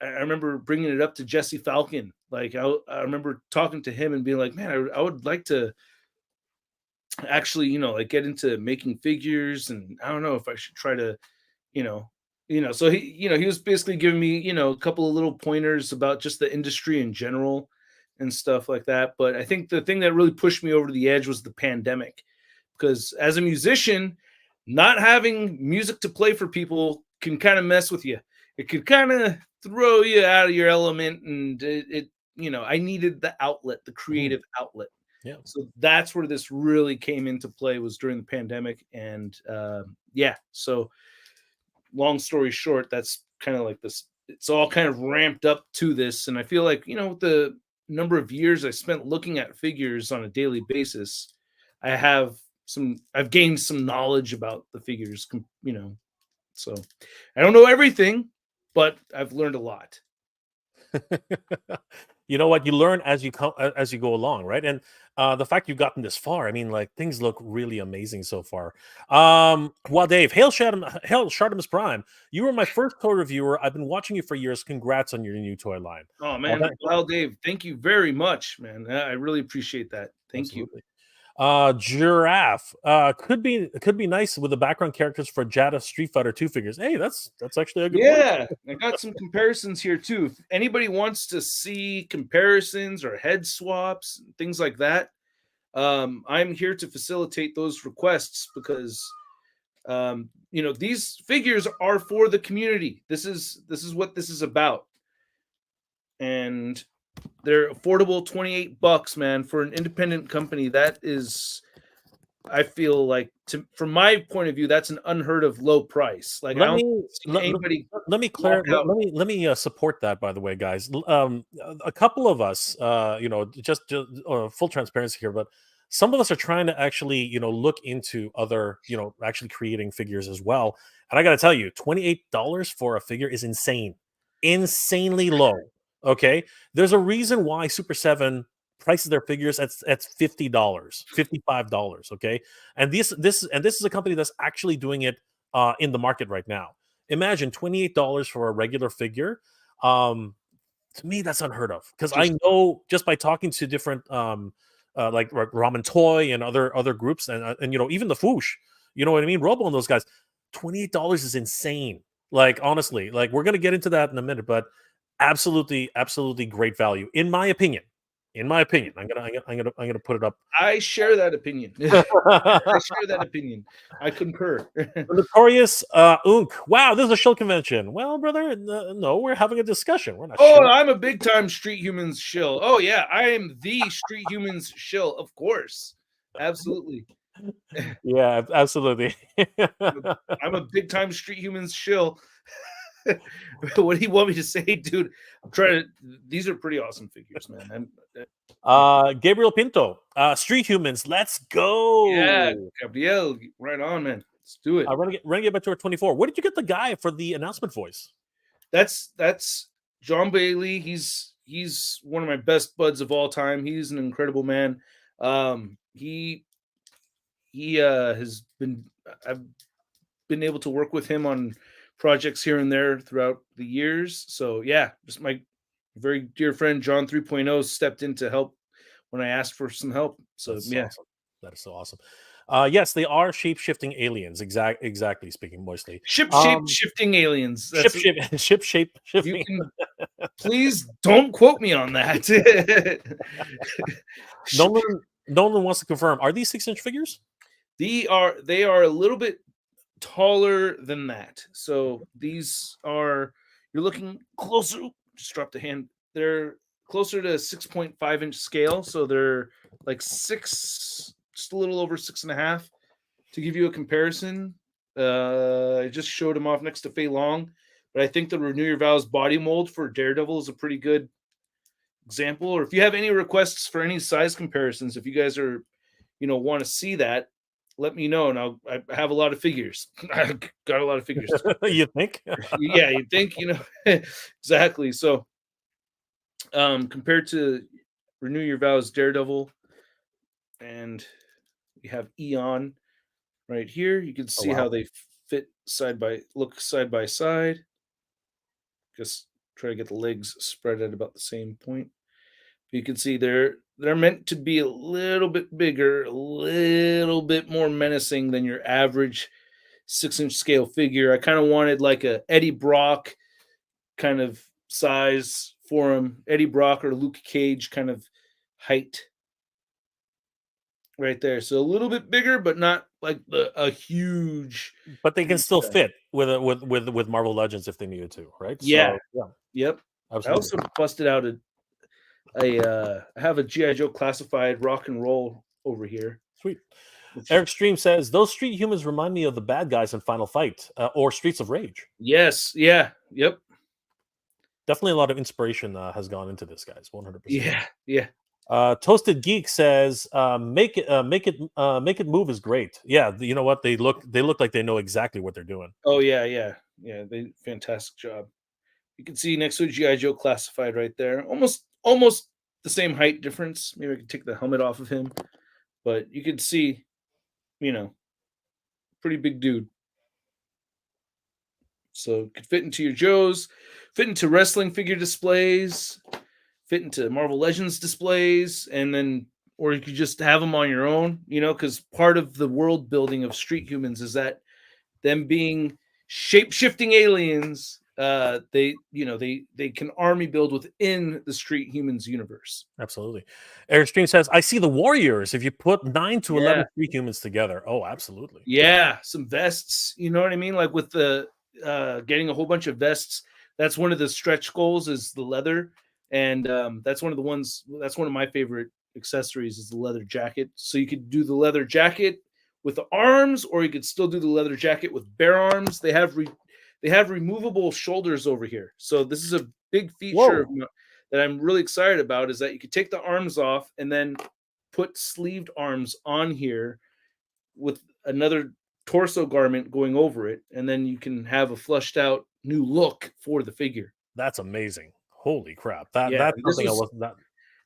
remember bringing it up to Jesse Falcon. Like I remember talking to him and being like, man, I would like to actually like get into making figures, and I don't know if I should try to you know so he was basically giving me a couple of little pointers about just the industry in general and stuff like that. But I think the thing that really pushed me over the edge was the pandemic, because as a musician, not having music to play for people can kind of mess with you. It could kind of throw you out of your element, and I needed the outlet, the creative outlet. Yeah. So that's where this really came into play, was during the pandemic. And so long story short, that's kind of like this. It's all kind of ramped up to this. And I feel like, with the number of years I spent looking at figures on a daily basis, I've gained some knowledge about the figures, so I don't know everything, but I've learned a lot. You know what? You learn as you go along, right? And the fact you've gotten this far, I mean, like things look really amazing so far. Well, Dave, hail Shartimus Prime. You were my first toy reviewer. I've been watching you for years. Congrats on your new toy line. Oh man, well, Dave, thank you very much, man. I really appreciate that. Thank Absolutely. you. Giraffe could be nice with the background characters for Jada Street Fighter 2 figures. Hey, that's actually a good point. I got some comparisons here too. If anybody wants to see comparisons or head swaps, things like that, I'm here to facilitate those requests, because these figures are for the community. This is what this is about. And they're affordable, $28, man, for an independent company. That is, I feel like, from my point of view, that's an unheard of low price. Like, let me support that, by the way, guys. A couple of us, just full transparency here, but some of us are trying to actually, look into other, actually creating figures as well. And I got to tell you, $28 for a figure is insanely low. Okay, there's a reason why Super 7 prices their figures at $50, $55. Okay, and this is a company that's actually doing it in the market right now. Imagine $28 for a regular figure. To me, that's unheard of, because I know, just by talking to different like Ramen Toy and other groups, and even the Foosh, you know what I mean, Robo and those guys, $28 is insane. Like, honestly, like, we're gonna get into that in a minute, but absolutely great value, in my opinion. I'm gonna put it up. I share that opinion. I concur. The Notorious Unk. Wow, this is a shill convention. Well, brother, no, we're having a discussion. We're not. I'm a big time Street Humans shill. Oh yeah, I am the Street Humans shill, of course. Absolutely. Yeah, absolutely. I'm a big time Street Humans shill. What do you want me to say, dude? I'm trying to. These are pretty awesome figures, man. Gabriel Pinto, Street Humans, let's go. Yeah, Gabriel, right on, man. Let's do it. Renegade by Tour 24. Where did you get the guy for the announcement voice? That's John Bailey. He's one of my best buds of all time. He's an incredible man. He has been. I've been able to work with him on projects here and there throughout the years. So yeah, just my very dear friend John 3.0 stepped in to help when I asked for some help. So that's yeah, awesome. That is so awesome. Yes, they are shape-shifting aliens. Exactly speaking, mostly shifting aliens. Ship shifting. Please don't quote me on that. Nolan wants to confirm. Are these 6-inch figures? they are a little bit taller than that. So these are, you're looking closer. Just drop the hand. They're closer to 6.5-inch scale. So they're like just a little over 6.5. To give you a comparison, I just showed him off next to Fei Long, but I think the Renew Your Vows body mold for Daredevil is a pretty good example. Or if you have any requests for any size comparisons, if you guys are, want to see that, let me know, and I have a lot of figures. I got a lot of figures. You think? Yeah, you think, exactly. So, compared to Renew Your Vows Daredevil, and we have Eon right here. You can see how they fit side by side. Just try to get the legs spread at about the same point. You can see they're meant to be a little bit bigger, a little bit more menacing than your average 6-inch scale figure. I kind of wanted like a Eddie Brock kind of size for him. Eddie Brock or Luke Cage kind of height right there. So a little bit bigger, but not like a huge. But they can still fit with Marvel Legends if they needed to, right? Yeah. So, yeah. Yep. Absolutely. I also busted out I have a G.I. Joe classified rock and roll over here. Sweet. Eric Stream says, those street humans remind me of the bad guys in Final Fight or Streets of Rage. Yes. Yeah. Yep. Definitely a lot of inspiration has gone into this, guys. 100%. Yeah. Yeah. Toasted Geek says, make it move is great. Yeah, you know what? They look like they know exactly what they're doing. Oh yeah, yeah. They fantastic job. You can see next to G.I. Joe classified right there. Almost the same height difference. Maybe I could take the helmet off of him, but you can see, pretty big dude. So could fit into your Joes, fit into wrestling figure displays, fit into Marvel Legends displays, and then, or you could just have them on your own, because part of the world building of Street Humans is that them being shape-shifting aliens, they can army build within the Street Humans universe. Absolutely. Eric Stream says, I see the Warriors if you put 9 to 11 Street Humans together. Oh, absolutely. Yeah, some vests, you know what I mean? Like with the getting a whole bunch of vests. That's one of the stretch goals is the leather. And that's one of my favorite accessories is the leather jacket. So you could do the leather jacket with the arms, or you could still do the leather jacket with bare arms. They have removable shoulders over here. So this is a big feature that I'm really excited about, is that you could take the arms off and then put sleeved arms on here with another torso garment going over it, and then you can have a flushed out new look for the figure. That's amazing. Holy crap. That's something I wasn't that.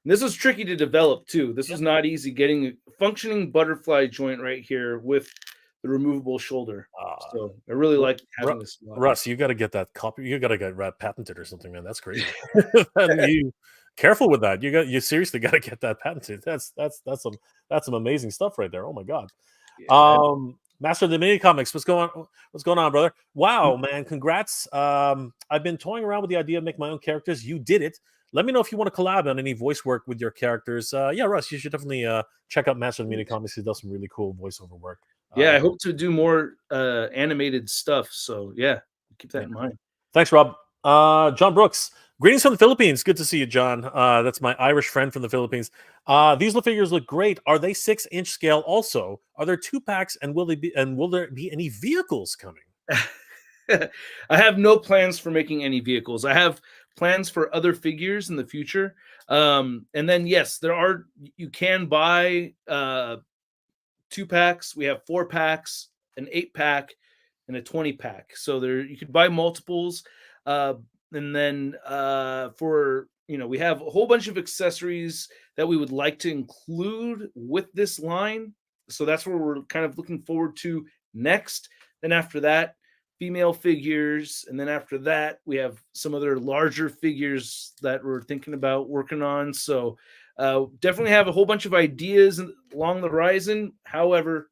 This was tricky to develop too. This was not easy, getting a functioning butterfly joint right here with the removable shoulder. So I really like having this. Russ, you got to get that copy. You got to get patented or something, man. That's crazy. You careful with that. You seriously got to get that patented. That's some amazing stuff right there. Oh my god. Yeah, Master of the Mini Comics, what's going on, brother? Wow, man, congrats. I've been toying around with the idea of making my own characters. You did it. Let me know if you want to collab on any voice work with your characters. Yeah, Russ, you should definitely check out Master of the Mini Comics. He does some really cool voiceover work. Yeah, I hope to do more animated stuff. So yeah, keep that in mind. Thanks, Rob. John Brooks, greetings from the Philippines. Good to see you, John. That's my Irish friend from the Philippines. These little figures look great. Are they 6-inch scale also? Are there 2-packs, and will there be any vehicles coming? I have no plans for making any vehicles. I have plans for other figures in the future. And then yes, you can buy 2-packs. We have 4-packs, an 8-pack, and a 20-pack. So you could buy multiples. And then we have a whole bunch of accessories that we would like to include with this line. So that's where we're kind of looking forward to next. Then after that, female figures. And then after that, we have some other larger figures that we're thinking about working on. So definitely have a whole bunch of ideas along the horizon. However,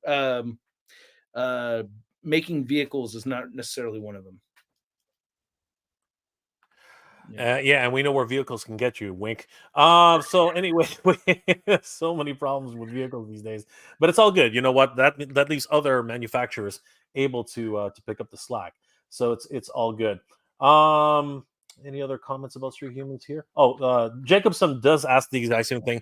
making vehicles is not necessarily one of them. Yeah, and we know where vehicles can get you. Wink. So anyway, so many problems with vehicles these days, but it's all good. You know what? That leaves other manufacturers able to pick up the slack. So it's all good. Um, any other comments about Street Humans here? Oh, Jacobson does ask the exact same thing.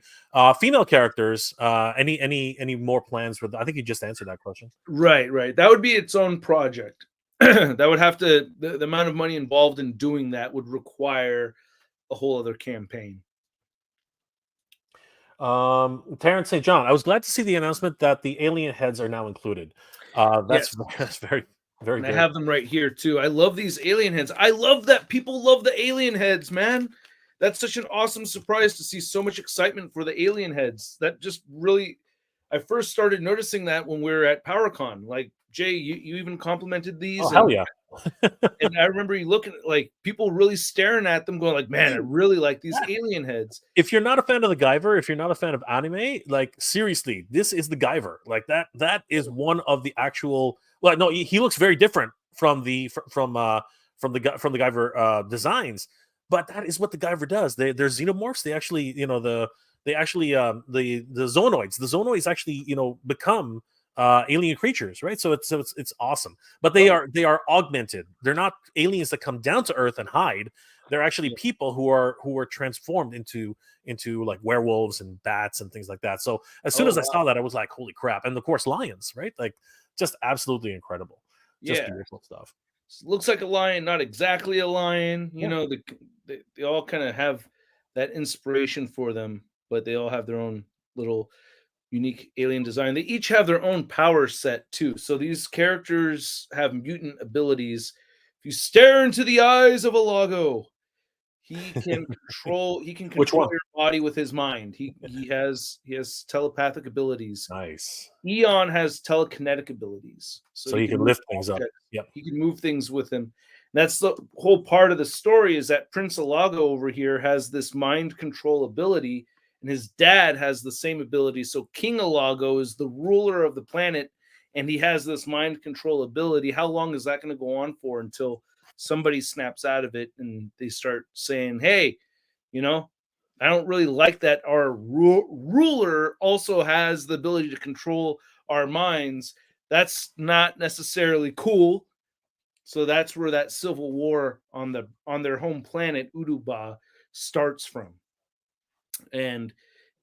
Female characters. Any more plans for? I think you just answered that question. Right. That would be its own project. That would have to the amount of money involved in doing that would require a whole other campaign. Terrence St. John, I was glad to see the announcement that the alien heads are now included. That's Yes. that's very very And good. I have them right here too. I love these alien heads. I love that people love the alien heads, man. That's such an awesome surprise to see so much excitement for the alien heads. That just really, I first started noticing that when we were at Powercon. Like, Jay, you even complimented these. Oh hell yeah! And I remember you looking at like people really staring at them, going like, "Man, I really like these alien heads." If you're not a fan of the Guyver, if you're not a fan of anime, like seriously, this is the Guyver. Like that is one of the actual. Well, no, he looks very different from the Guyver designs, but that is what the Guyver does. They're xenomorphs. They actually, the zoonoids. The zoonoids actually, become alien creatures, right? So it's awesome. But they are augmented. They're not aliens that come down to Earth and hide. They're actually people who are transformed into like werewolves and bats and things like that. So as soon as I saw that, I was like, holy crap. And of course lions, right? Like just absolutely incredible. Just beautiful stuff. Looks like a lion, not exactly a lion. You know, they all kind of have that inspiration for them, but they all have their own little unique alien design. They each have their own power set too. So these characters have mutant abilities. If you stare into the eyes of a Lago, he can control Which one? your body with his mind. He has telepathic abilities. Nice. Eon has telekinetic abilities. So he can lift things up. Yep. He can move things with him. And that's the whole part of the story, is that Prince Alago over here has this mind control ability, and his dad has the same ability. So King Alago is the ruler of the planet, and he has this mind control ability. How long is that going to go on for until somebody snaps out of it and they start saying, hey, I don't really like that our ruler also has the ability to control our minds. That's not necessarily cool. So that's where that civil war on their home planet Uduba starts from. And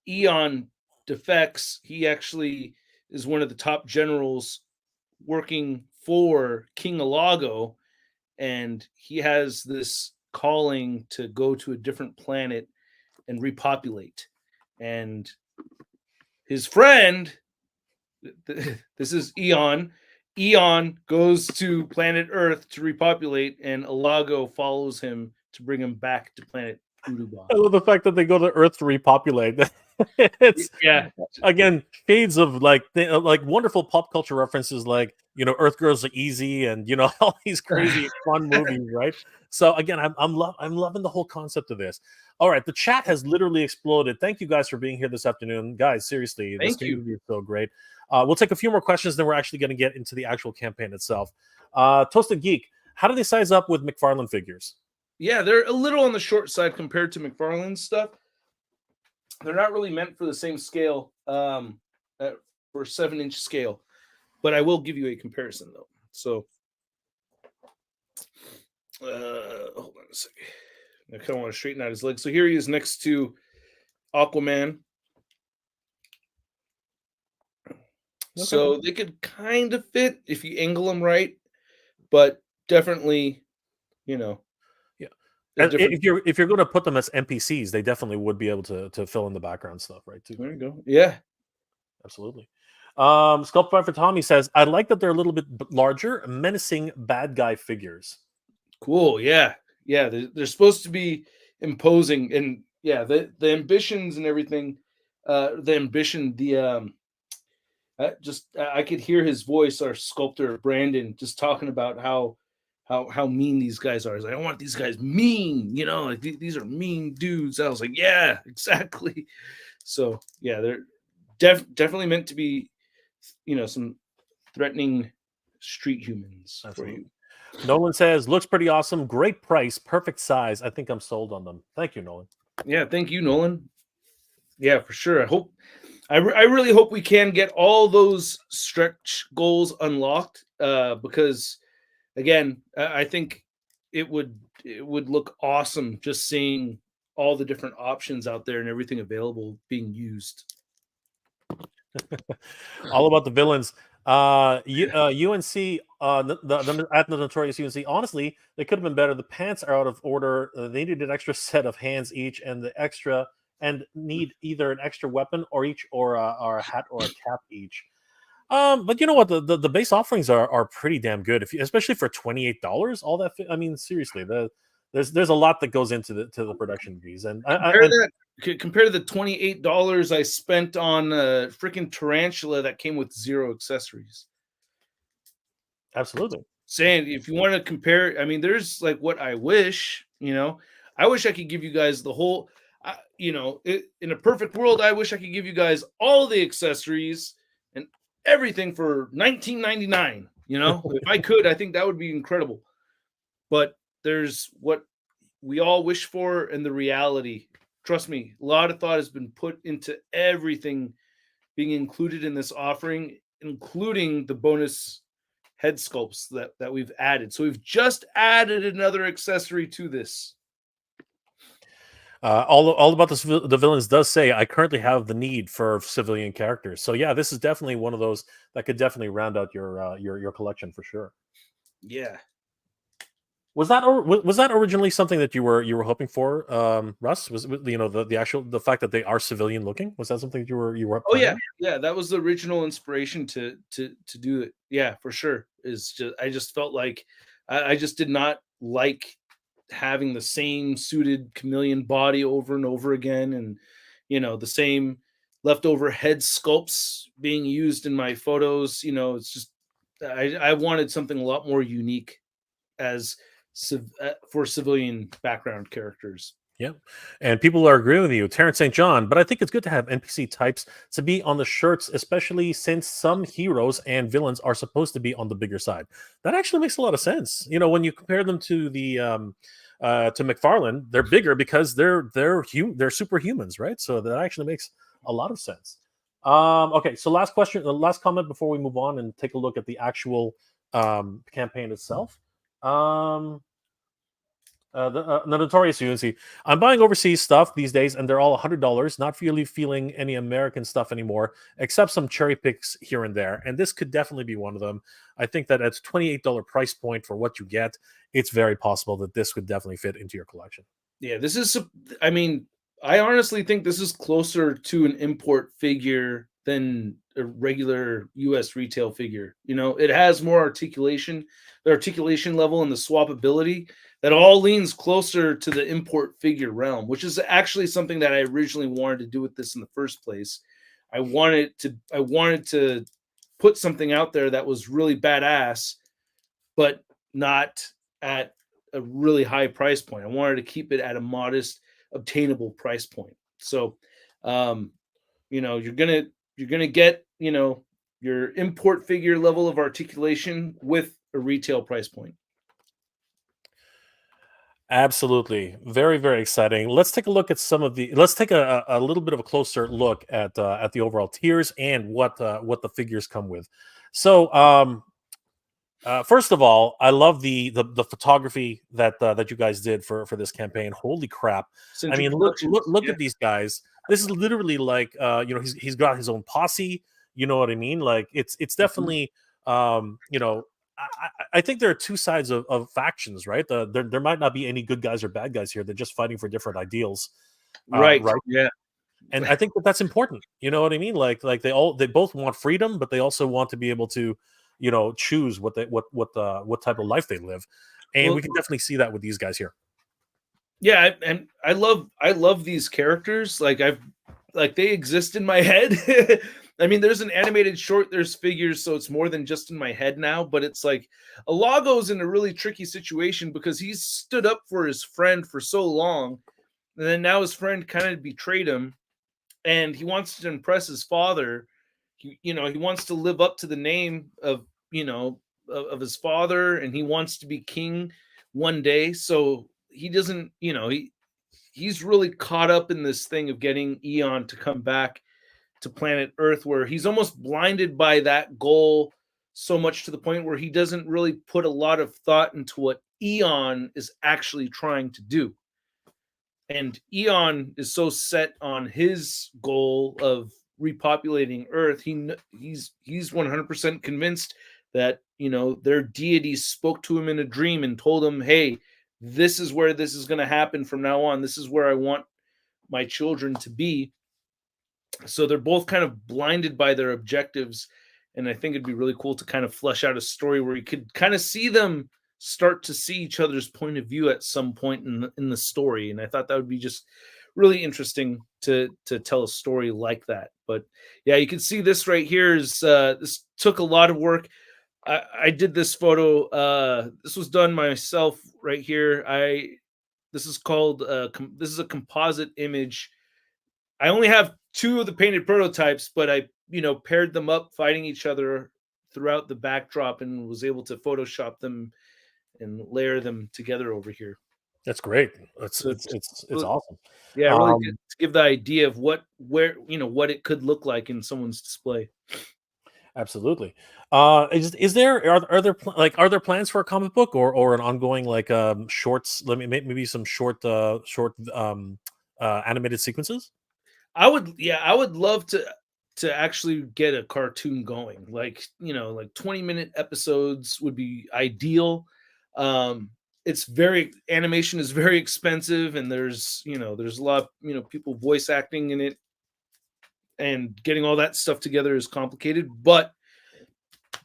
Eon defects. He actually is one of the top generals working for King Alago, and he has this calling to go to a different planet and repopulate. And his friend, this is Eon. Eon goes to planet Earth to repopulate, and Alago follows him to bring him back to planet Uduba. I love the fact that they go to Earth to repopulate. It's again shades of like wonderful pop culture references, like Earth Girls Are Easy, and all these crazy fun movies, right? So again, I'm loving the whole concept of this. All right, the chat has literally exploded. Thank you guys for being here this afternoon, guys. Seriously, this community is so great. We'll take a few more questions, then we're actually going to get into the actual campaign itself. Toasted Geek, how do they size up with McFarlane figures? Yeah, they're a little on the short side compared to McFarlane's stuff. They're not really meant for the same scale, for 7-inch scale, but I will give you a comparison though. So, hold on a second. I kind of want to straighten out his legs. So here he is next to Aquaman. Okay. So they could kind of fit if you angle them right, but definitely, Yeah. If you're going to put them as NPCs, they definitely would be able to fill in the background stuff, right? Too. There you go. Yeah, absolutely. Sculptor for Tommy says, "I like that they're a little bit larger, menacing bad guy figures." Cool. Yeah. They're supposed to be imposing, and the ambitions and everything. I could hear his voice. Our sculptor Brandon just talking about how mean these guys are. He's like, I want these guys mean, like these are mean dudes. I was like, yeah, exactly. So yeah, they're definitely meant to be, some threatening street humans for you. Nolan says, looks pretty awesome. Great price, perfect size. I think I'm sold on them. Thank you, Nolan. Yeah, thank you, Nolan. Yeah, for sure. I really hope we can get all those stretch goals unlocked. Because again, I think it would look awesome just seeing all the different options out there and everything available being used. All about the villains. UNC, at the notorious UNC. Honestly, they could have been better. The pants are out of order. They needed an extra set of hands each, and the extra and need either an extra weapon or each, or a hat or a cap each. But you know what? The base offerings are pretty damn good. If you, especially for $28, all that. I mean, seriously, there's a lot that goes into the production of these, and Compare to the $28 I spent on a freaking tarantula that came with 0 accessories. absolutely. Saying if you want to compare, I mean, there's like what I wish, I wish I could give you guys the whole, in a perfect world, I wish I could give you guys all the accessories and everything for $19.99. If I could, I think that would be incredible. But there's what we all wish for and the reality. Trust me, a lot of thought has been put into everything being included in this offering, including the bonus head sculpts that we've added. So we've just added another accessory to this. All about the villains does say I currently have the need for civilian characters. So yeah, this is definitely one of those that could definitely round out your collection for sure. Yeah. Was that originally something that you were hoping for, Russ? Was the fact that they are civilian looking? Was that something that you were? Oh yeah, yeah. That was the original inspiration to do it. Yeah, for sure. I just felt like I just did not like having the same suited chameleon body over and over again, and the same leftover head sculpts being used in my photos. It's just I wanted something a lot more unique as for civilian background characters. Yeah, and people are agreeing with you, Terrence St. John. But I think it's good to have NPC types to be on the shirts, especially since some heroes and villains are supposed to be on the bigger side. That actually makes a lot of sense. When you compare them to the to McFarlane, they're bigger because they're superhumans, right? So that actually makes a lot of sense. Okay, so last question, last comment before we move on and take a look at the actual campaign itself. The notorious UNC. I'm buying overseas stuff these days, and they're all $100. Not really feeling any American stuff anymore, except some cherry picks here and there. And this could definitely be one of them. I think that at $28 price point for what you get, it's very possible that this would definitely fit into your collection. Yeah, this is. I mean, I honestly think this is closer to an import figure than a regular US retail figure. It has more articulation, the articulation level and the swappability that all leans closer to the import figure realm, which is actually something that I originally wanted to do with this in the first place. I wanted to put something out there that was really badass, but not at a really high price point. I wanted to keep it at a modest, obtainable price point. So, you're gonna get your import figure level of articulation with a retail price point. Absolutely, very very exciting. Let's take a look at Let's take a little bit of a closer look at the overall tiers and what the figures come with. So, first of all, I love the photography that you guys did for this campaign. Holy crap! I mean, look at these guys. This is literally like he's got his own posse. You know what I mean? Like it's definitely I think there are two sides of factions, right? There might not be any good guys or bad guys here. They're just fighting for different ideals, right? Right. Yeah. And I think that's important. You know what I mean? Like they both want freedom, but they also want to be able to, choose what type of life they live, and we can definitely see that with these guys here. Yeah, and I love these characters. Like they exist in my head. I mean, there's an animated short, there's figures, so it's more than just in my head now. But it's like Alago's in a really tricky situation because he's stood up for his friend for so long, and then now his friend kind of betrayed him, and he wants to impress his father. He wants to live up to the name of of his father, and he wants to be king one day. So he doesn't, he's really caught up in this thing of getting Eon to come back to planet Earth, where he's almost blinded by that goal so much to the point where he doesn't really put a lot of thought into what Eon is actually trying to do. And Eon is so set on his goal of repopulating Earth, he's 100% convinced that their deities spoke to him in a dream and told him, "Hey, this is where this is going to happen from now on. This is where I want my children to be." So they're both kind of blinded by their objectives, and I think it'd be really cool to kind of flesh out a story where you could kind of see them start to see each other's point of view at some point in the story. And I thought that would be just really interesting to tell a story like that. But yeah, you can see this right here is this took a lot of work. I did this photo. This was done myself right here. This is called this is a composite image. I only have 2 of the painted prototypes, but I paired them up fighting each other throughout the backdrop and was able to Photoshop them and layer them together over here. That's great. It's really, awesome. Yeah, really good to give the idea of what it could look like in someone's display. Absolutely. Is there are there are there plans for a comic book or an ongoing shorts? Maybe some short animated sequences. I would love to actually get a cartoon going. Like 20-minute episodes would be ideal. Animation is very expensive, and there's a lot of people voice acting in it, and getting all that stuff together is complicated. But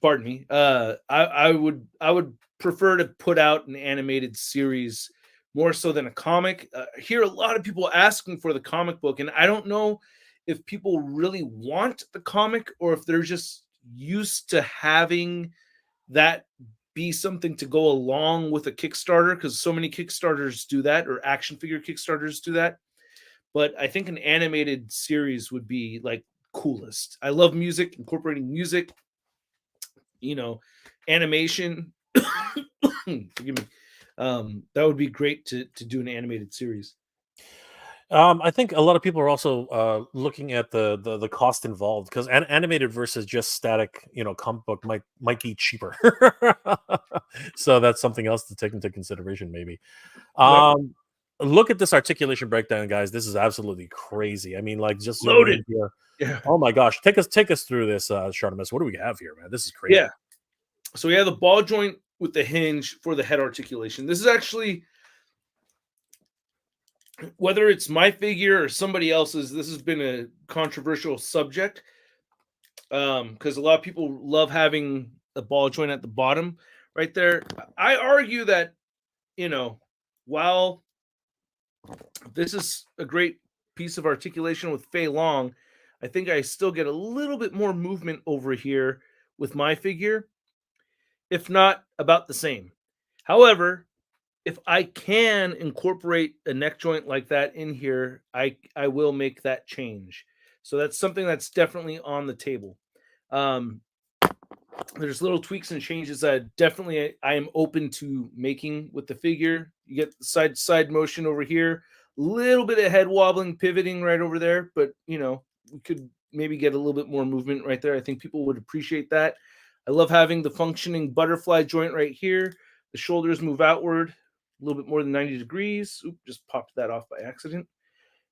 pardon me, I would prefer to put out an animated series more so than a comic. I hear a lot of people asking for the comic book, and I don't know if people really want the comic or if they're just used to having that be something to go along with a Kickstarter, because so many Kickstarters do that, or action figure Kickstarters do that. But I think an animated series would be like coolest. I love music, incorporating music, animation. Forgive me. That would be great to do an animated series. I think a lot of people are also looking at the cost involved, because animated versus just static, comic book might be cheaper. So that's something else to take into consideration, maybe. Look at this articulation breakdown, guys. This is absolutely crazy. I mean, just loaded. Here. Yeah. Oh my gosh, take us through this, Shartimus. What do we have here, man? This is crazy. Yeah. So we have the ball joint with the hinge for the head articulation. This is actually, whether it's my figure or somebody else's, this has been a controversial subject, because a lot of people love having a ball joint at the bottom right there. I argue that, while this is a great piece of articulation with Fei Long, I think I still get a little bit more movement over here with my figure, if not about the same. However, if I can incorporate a neck joint like that in here, I will make that change. So that's something that's definitely on the table. There's little tweaks and changes that definitely I am open to making with the figure. You get the side-to-side motion over here, a little bit of head wobbling, pivoting right over there, but we could maybe get a little bit more movement right there. I think people would appreciate that. I love having the functioning butterfly joint right here. The shoulders move outward a little bit more than 90 degrees. Oop, just popped that off by accident.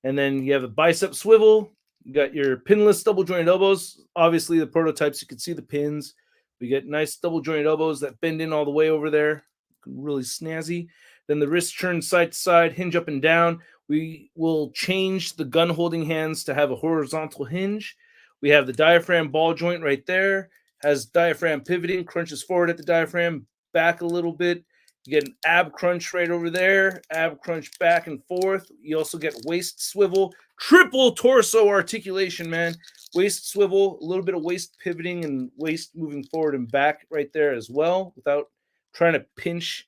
And then you have a bicep swivel. You got your pinless double jointed elbows. Obviously, the prototypes, you can see the pins. We get nice double jointed elbows that bend in all the way over there. Really snazzy. Then the wrist turns side to side, hinge up and down. We will change the gun holding hands to have a horizontal hinge. We have the diaphragm ball joint right there. Has diaphragm pivoting, crunches forward at the diaphragm, back a little bit. You get an ab crunch right over there, ab crunch back and forth. You also get waist swivel, triple torso articulation, man. Waist swivel, a little bit of waist pivoting and waist moving forward and back right there as well, without trying to pinch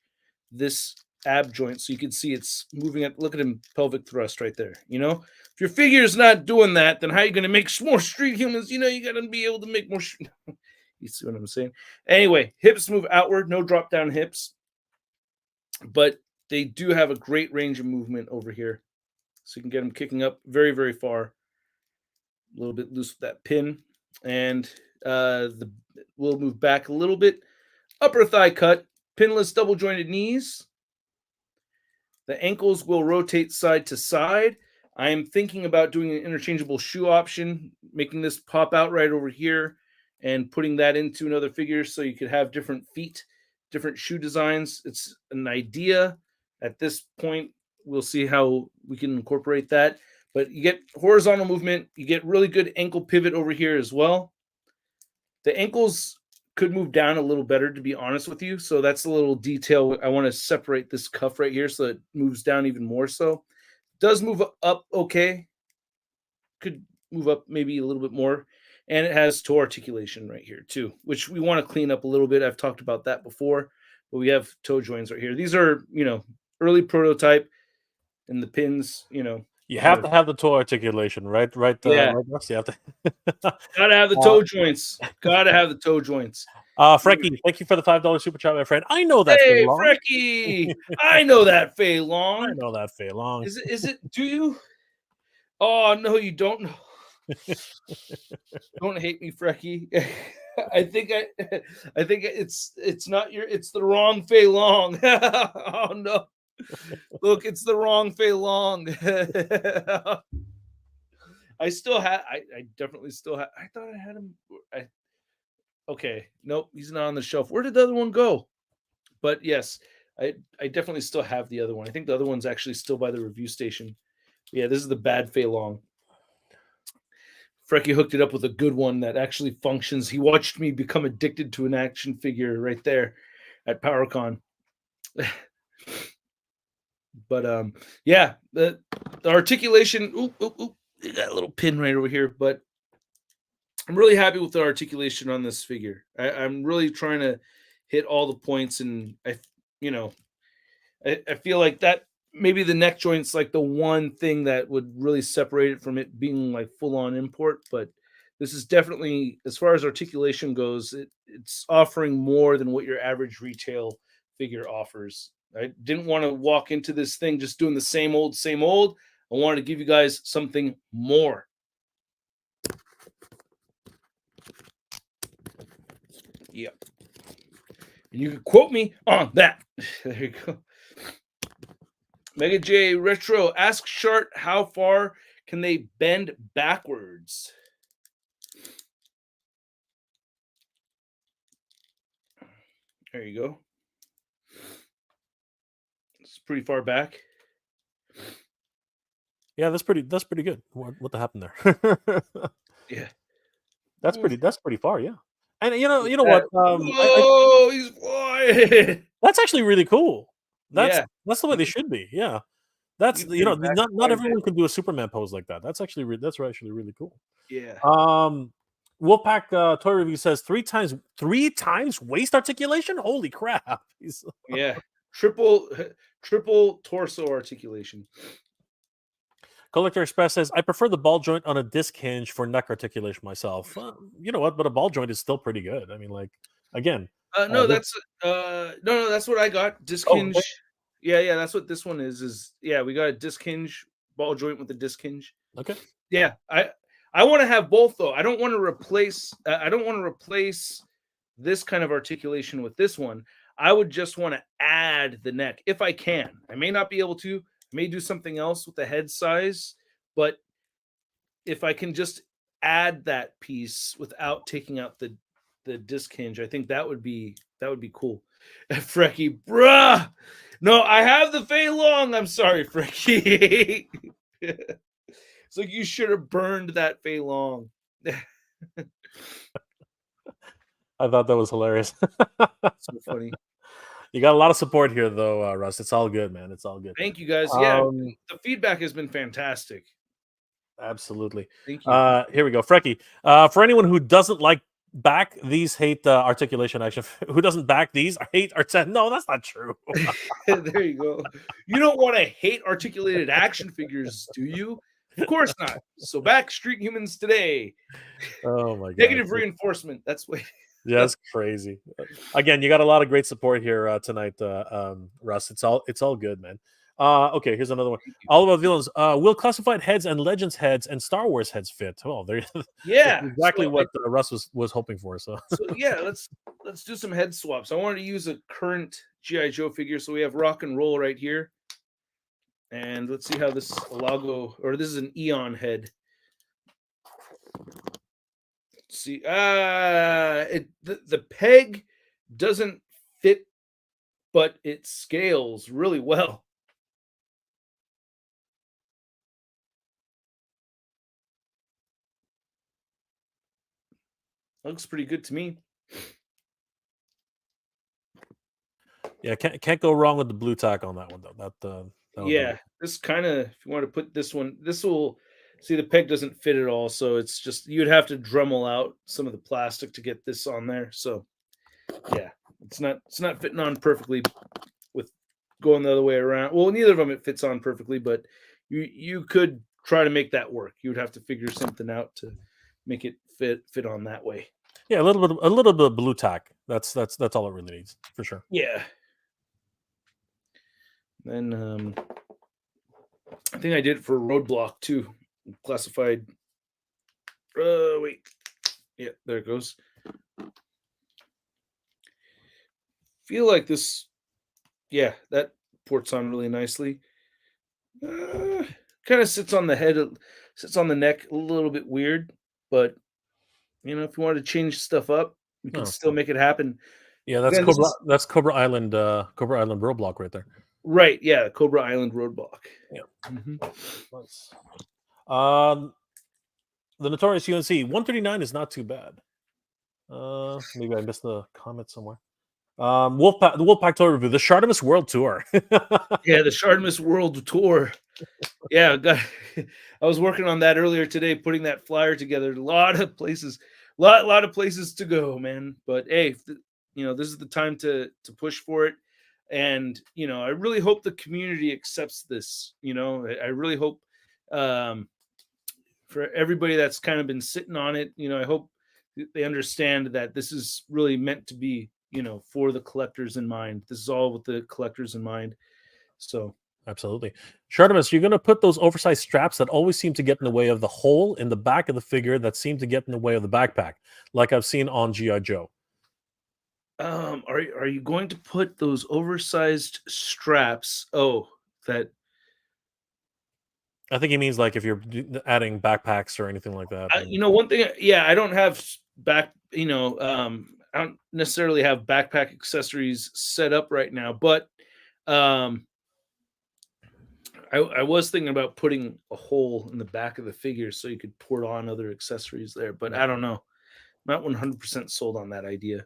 this ab joint. So you can see it's moving at, look at him, pelvic thrust right there. If your figure is not doing that, then how are you going to make more street humans? You got to be able to make more. You see what I'm saying? Anyway, hips move outward, no drop down hips, but they do have a great range of movement over here. So you can get them kicking up very, very far. A little bit loose with that pin. And we'll move back a little bit. Upper thigh cut, pinless double jointed knees. The ankles will rotate side to side. I am thinking about doing an interchangeable shoe option, making this pop out right over here and putting that into another figure so you could have different feet, different shoe designs. It's an idea. At this point, we'll see how we can incorporate that. But you get horizontal movement. You get really good ankle pivot over here as well. The ankles could move down a little better, to be honest with you. So that's a little detail. I want to separate this cuff right here so it moves down even more so. Does move up okay. Could move up maybe a little bit more. And it has toe articulation right here too, which we want to clean up a little bit. I've talked about that before, but we have toe joins right here. These are, early prototype, and the pins, You have to have the toe articulation, right? Yeah. Right, Russ? You have to. Gotta have the toe joints. Gotta have the toe joints. Frecky, thank you for the $5 super chat, my friend. I know that. Hey, Fei Long. Frecky! I know that, Fei Long. I know that, Fei Long. Is it? Do you? Oh no, you don't know. Don't hate me, Frecky. I think it's not your. It's the wrong Fei Long. Oh no! Look, it's the wrong Fei Long. I still have. I definitely still have. I thought I had him. Okay, nope, he's not on the shelf. Where did the other one go? But yes, I definitely still have the other one. I think the other one's actually still by the review station. Yeah, this is the bad Fei Long. Frecky hooked it up with a good one that actually functions. He watched me become addicted to an action figure right there at PowerCon. But yeah, the articulation. Ooh, you got a little pin right over here, but I'm really happy with the articulation on this figure. I'm really trying to hit all the points, and I feel like that maybe the neck joint's like the one thing that would really separate it from it being like full on import. But this is definitely, as far as articulation goes, it's offering more than what your average retail figure offers. I didn't want to walk into this thing just doing the same old, same old. I wanted to give you guys something more. Yep. And you can quote me on that. There you go. Mega J Retro, ask Shart how far can they bend backwards? There you go. It's pretty far back. Yeah, that's pretty good. What happened there? Yeah. That's pretty far, yeah. And you know what? Whoa, he's flying. That's actually really cool. That's the way they Mhm. should be. Yeah. That's You can back not quite a everyone bit. can do a Superman pose like that. That's actually really cool. Yeah. Wolfpack Toy Review says three times waist articulation. Holy crap! Yeah. Triple torso articulation. Collector Express says I prefer the ball joint on a disc hinge for neck articulation myself. You know what? But a ball joint is still pretty good. I mean, like again. No, that's what I got. Disc hinge. Okay. Yeah, that's what this one is yeah, we got a disc hinge, ball joint with a disc hinge. Okay. Yeah, I want to have both though. I don't want to replace this kind of articulation with this one. I would just want to add the neck if I can. I may not be able to. I may do something else with the head size, but if I can just add that piece without taking out the disc hinge, I think that would be cool. Frecky, bruh. No, I have the Fei Long. I'm sorry, Frecky. It's like you should have burned that Fei Long. I thought that was hilarious. So funny. You got a lot of support here, though, Russ. It's all good, man. It's all good. Thank you, guys. Yeah, the feedback has been fantastic. Absolutely. Thank you. Here we go, Frecky. For anyone who doesn't back these, hate articulation action, who doesn't back these, hate art. No, that's not true. There you go. You don't want to hate articulated action figures, do you? Of course not. So back Street Humans today. Oh my god. Negative reinforcement. That's what. Yeah, it's crazy. Again, you got a lot of great support here tonight, Russ. It's all good, man. Okay, here's another one. All about villains. Will classified heads and legends heads and Star Wars heads fit? Oh, there. That's Yeah. exactly So, what Russ was hoping for. So yeah, let's do some head swaps. I wanted to use a current GI Joe figure, so we have Rock and Roll right here, and let's see how this logo, or this is an Eon head. See, the peg doesn't fit, but it scales really well. Looks pretty good to me. yeah, can't go wrong with the blue tack on that one though. That would be Yeah, this kind of, if you want to put this one, this will see the peg doesn't fit at all, so it's just you'd have to Dremel out some of the plastic to get this on there. So yeah, it's not fitting on perfectly with going the other way around. Well, neither of them it fits on perfectly, but you could try to make that work. You would have to figure something out to make it fit on that way. yeah, a little bit of blue tack. That's all it really needs for sure. Yeah. Then I think I did it for Roadblock too. Classified. Wait. Yeah, there it goes. Feel like this. Yeah, that ports on really nicely. Kind of sits on the head, sits on the neck a little bit weird, but if you want to change stuff up, you can still make it happen. Yeah, that's Again, Cobra. That's Cobra Island. Cobra Island roadblock right there. Right. Yeah, Cobra Island Roadblock. Yeah. Mhm. Nice. The Notorious UNC 139 is not too bad. Maybe I missed the comment somewhere. The Wolfpack Tour review, the Shartimus World Tour. Yeah, the Shartimus World Tour. Yeah, I was working on that earlier today, putting that flyer together. A lot of places, lot of places to go, man. But hey, this is the time to push for it. And I really hope the community accepts this. I really hope for everybody that's kind of been sitting on it, I hope they understand that this is really meant to be, for the collectors in mind. This is all with the collectors in mind. So absolutely. Shartimus, you're going to put those oversized straps that always seem to get in the way of the hole in the back of the figure that seem to get in the way of the backpack, like I've seen on G.I. Joe. Are you going to put those oversized straps? Oh, that. I think he means like if you're adding backpacks or anything like that. One thing, yeah, I don't have I don't necessarily have backpack accessories set up right now, but I was thinking about putting a hole in the back of the figure so you could port on other accessories there, but I don't know. Not 100% sold on that idea.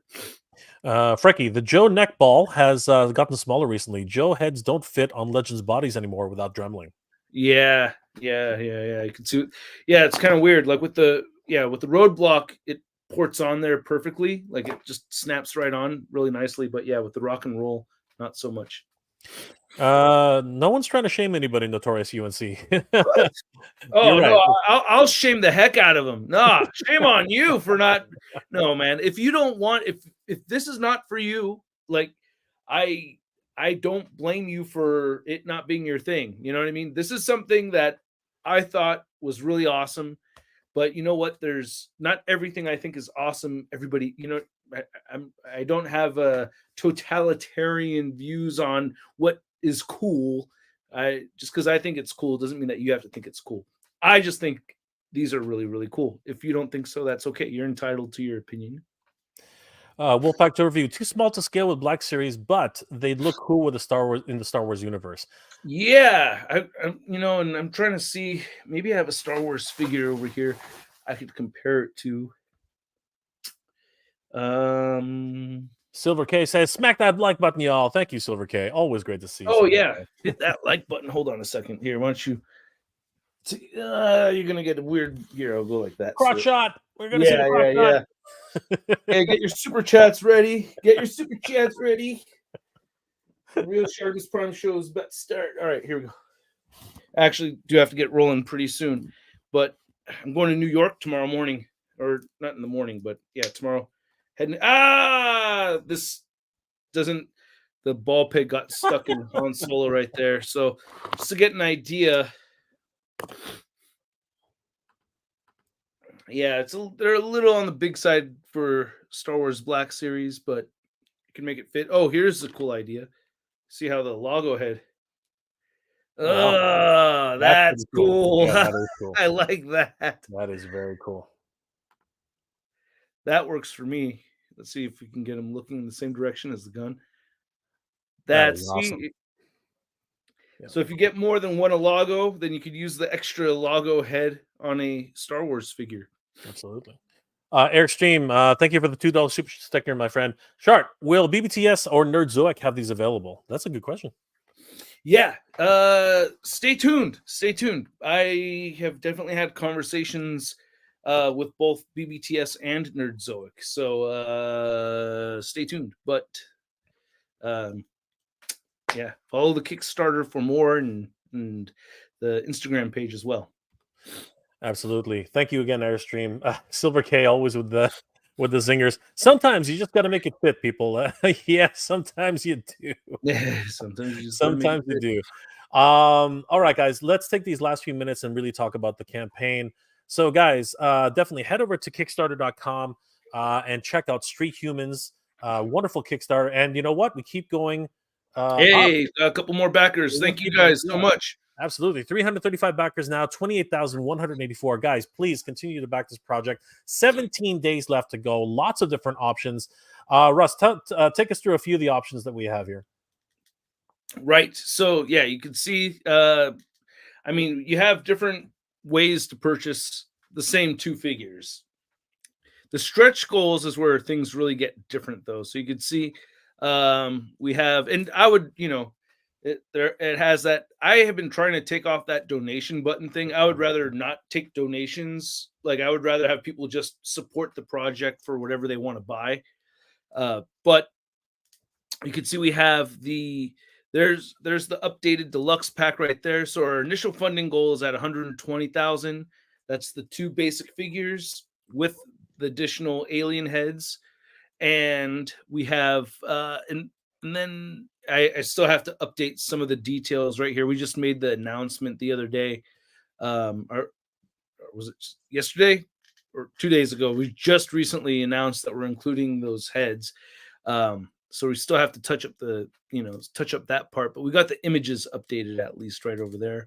Frecky, the Joe neck ball has gotten smaller recently. Joe heads don't fit on Legends bodies anymore without dremeling. Yeah. You can see. Yeah, it's kind of weird. Like with the roadblock, it ports on there perfectly. Like it just snaps right on really nicely. But yeah, with the rock and roll, not so much. No one's trying to shame anybody, Notorious UNC. Oh right. no, I'll shame the heck out of them. Nah, shame on you for not. No, man. If you don't want, if this is not for you, like I don't blame you for it not being your thing. You know what I mean? This is something that I thought was really awesome, but you know what? There's not everything I think is awesome. Everybody, I don't have a totalitarian views on what is cool. Just because I think it's cool doesn't mean that you have to think it's cool. I just think these are really, really cool. If you don't think so, that's okay. You're entitled to your opinion. Wolfpack to review, too small to scale with Black Series, but they'd look cool with the Star Wars universe. Yeah, and I'm trying to see. Maybe I have a Star Wars figure over here I could compare it to. Silver K says, "Smack that like button, y'all." Thank you, Silver K. Always great to see. Oh yeah, hit that like button. Hold on a second here. Why don't you? You're gonna get a weird. Here, I'll go like that. Crotch shot. We're gonna see the crotch shot. Hey, get your super chats ready. Get your super chats ready. The real Shartimus Prime show is about to start. All right, here we go. Actually, do have to get rolling pretty soon, but I'm going to New York tomorrow morning, or not in the morning, but yeah, tomorrow. This doesn't. The ball peg got stuck in Han Solo right there. So just to get an idea, yeah, they're a little on the big side for Star Wars Black Series, but you can make it fit. Oh, here's a cool idea. See how the logo head. Wow, Oh, that's that's pretty cool. cool. Yeah, that is cool. I like that. That is very cool. That works for me. Let's see if we can get him looking in the same direction as the gun. That is That's awesome. Yeah. So if you get more than one logo, then you could use the extra logo head on a Star Wars figure. Absolutely. Airstream, thank you for the $2 super sticker, my friend. Shart, will BBTS or Nerdzoic have these available? That's a good question. Yeah. Stay tuned. Stay tuned. I have definitely had conversations with both BBTS and Nerdzoic. So stay tuned. But yeah, follow the Kickstarter for more and the Instagram page as well. Absolutely. Thank you again, Airstream. Silver K always with the zingers. Sometimes you just got to make it fit, people. Yeah, sometimes you do. Yeah, sometimes you just Sometimes you do. All right, guys, let's take these last few minutes and really talk about the campaign. So, guys, definitely head over to Kickstarter.com and check out Street Humans. Wonderful Kickstarter. And you know what? We keep going. Hey, a couple more backers. Thank you guys so much. Absolutely. 335 backers now, 28,184. Guys, please continue to back this project. 17 days left to go. Lots of different options. Russ, take us through a few of the options that we have here. Right. So, yeah, you can see, you have different ways to purchase the same two figures. The stretch goals is where things really get different, though. So you can see we have, and I would, it has that. I have been trying to take off that donation button thing. I would rather not take donations. Like, I would rather have people just support the project for whatever they want to buy. But you can see we have there's the updated deluxe pack right there. So our initial funding goal is at 120,000. That's the two basic figures with the additional alien heads. And we have and then I still have to update some of the details right here. We just made the announcement the other day. Or was it yesterday or 2 days ago? We just recently announced that we're including those heads. So we still have to touch up that part, but we got the images updated at least right over there.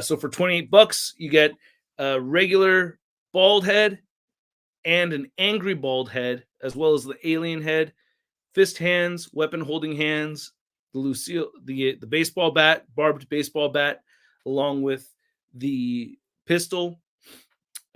So for $28, you get a regular bald head and an angry bald head, as well as the alien head, fist hands, weapon holding hands, the baseball bat, barbed baseball bat, along with the pistol.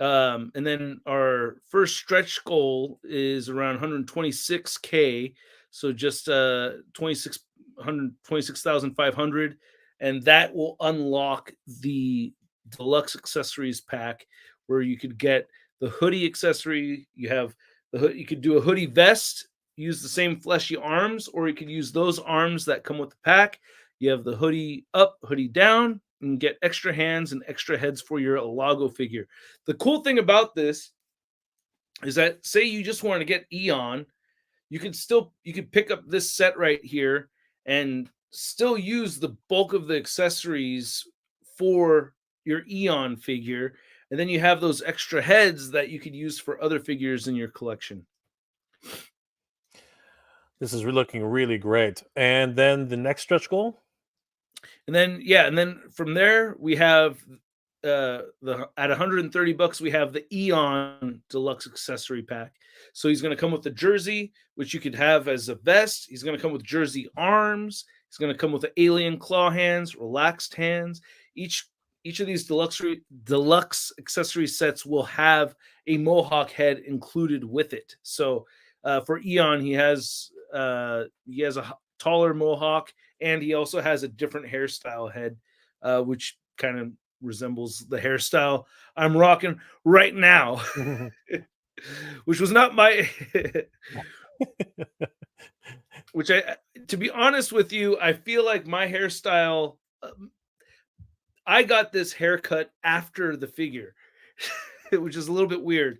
And then our first stretch goal is around 126K. So just 26,500, and that will unlock the deluxe accessories pack where you could get the hoodie accessory. You have the hood. You could do a hoodie vest, use the same fleshy arms, or you could use those arms that come with the pack. You have the hoodie up, hoodie down, and get extra hands and extra heads for your Alago figure. The cool thing about this is that, say you just want to get Eon, you could pick up this set right here and still use the bulk of the accessories for your Eon figure. And then you have those extra heads that you could use for other figures in your collection. This is looking really great. And then the next stretch goal? And then, from there, we have at $130, we have the Eon Deluxe Accessory Pack. So he's going to come with the jersey, which you could have as a vest. He's going to come with jersey arms. He's going to come with the alien claw hands, relaxed hands. Each of these deluxe accessory sets will have a mohawk head included with it. So for Eon, he has a taller mohawk, and he also has a different hairstyle head, which kind of resembles the hairstyle I'm rocking right now, which was not my which to be honest with you, I feel like my hairstyle, I got this haircut after the figure, which is a little bit weird.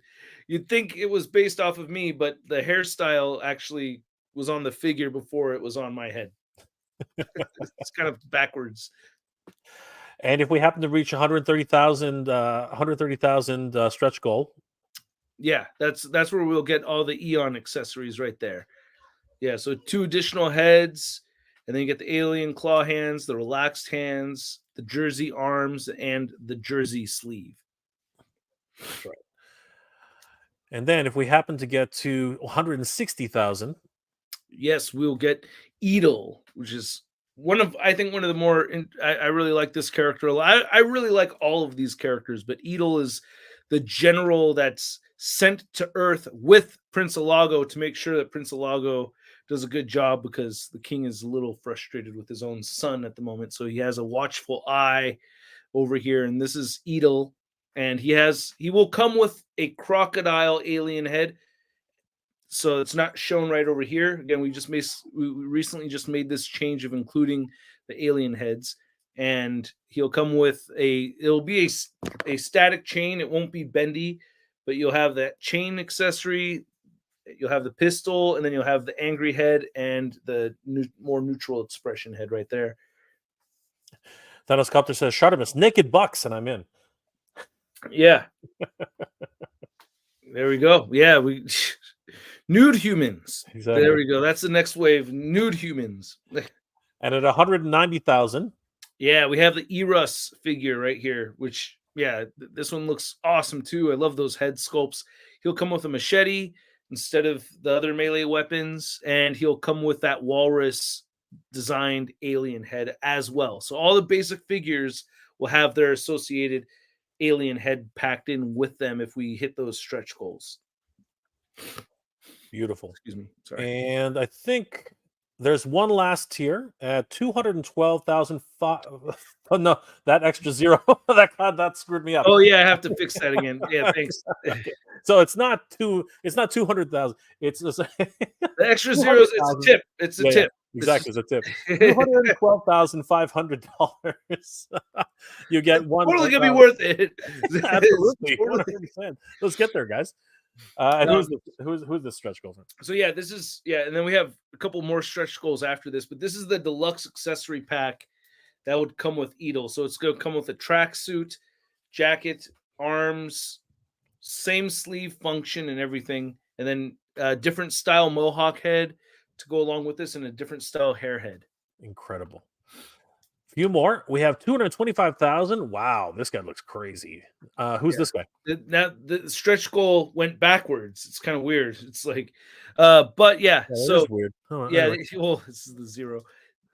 You'd think it was based off of me, but the hairstyle actually was on the figure before it was on my head. It's kind of backwards. And if we happen to reach 130,000 stretch goal, Yeah, that's where we'll get all the Eon accessories right there. Yeah, so 2 additional heads, and then you get the alien claw hands, the relaxed hands, the jersey arms, and the jersey sleeve. that's right. And then if we happen to get to 160,000, Yes, we'll get Edel, which is I think one of the more. I really like this character a lot. I really like all of these characters, but Edel is the general that's sent to Earth with Prince Alago to make sure that Prince Alago does a good job, because the king is a little frustrated with his own son at the moment. So he has a watchful eye over here, and this is Edel, and he will come with a crocodile alien head. So it's not shown right over here. Again, we recently just made this change of including the alien heads, and he'll come with it'll be a static chain. It won't be bendy, but you'll have that chain accessory. You'll have the pistol, and then you'll have the angry head and the more neutral expression head right there. Thanos Copter says, Shartimus, naked bucks, and I'm in. Yeah. There we go. Yeah, nude humans. Exactly. There we go. That's the next wave. Nude humans. And at 190,000, yeah, we have the Eros figure right here, which, yeah, this one looks awesome too. I love those head sculpts. He'll come with a machete instead of the other melee weapons, and he'll come with that walrus designed alien head as well. So all the basic figures will have their associated alien head packed in with them if we hit those stretch goals. beautiful. Excuse me. Sorry. And I think there's one last tier at 212,000. Oh no, that extra zero that screwed me up. Oh yeah, I have to fix that again. Yeah, thanks. So it's not 200,000. It's just, The extra zeros. It's a tip. It's a tip. Exactly, it's a tip. $212,500. You get one. Totally gonna be worth it. Absolutely, Totally. 100%. Let's get there, guys. And who's the stretch goal for? So yeah, this is and then we have a couple more stretch goals after this, but this is the deluxe accessory pack that would come with Edel. So it's going to come with a tracksuit, jacket, arms, same sleeve function and everything, and then a different style mohawk head to go along with this, and a different style hair head. Incredible. Few more. We have 225,000. Wow, this guy looks crazy. Who's this guy? Now the stretch goal went backwards. It's kind of weird. It's like, but yeah. So weird. Anyway. Well, this is the zero.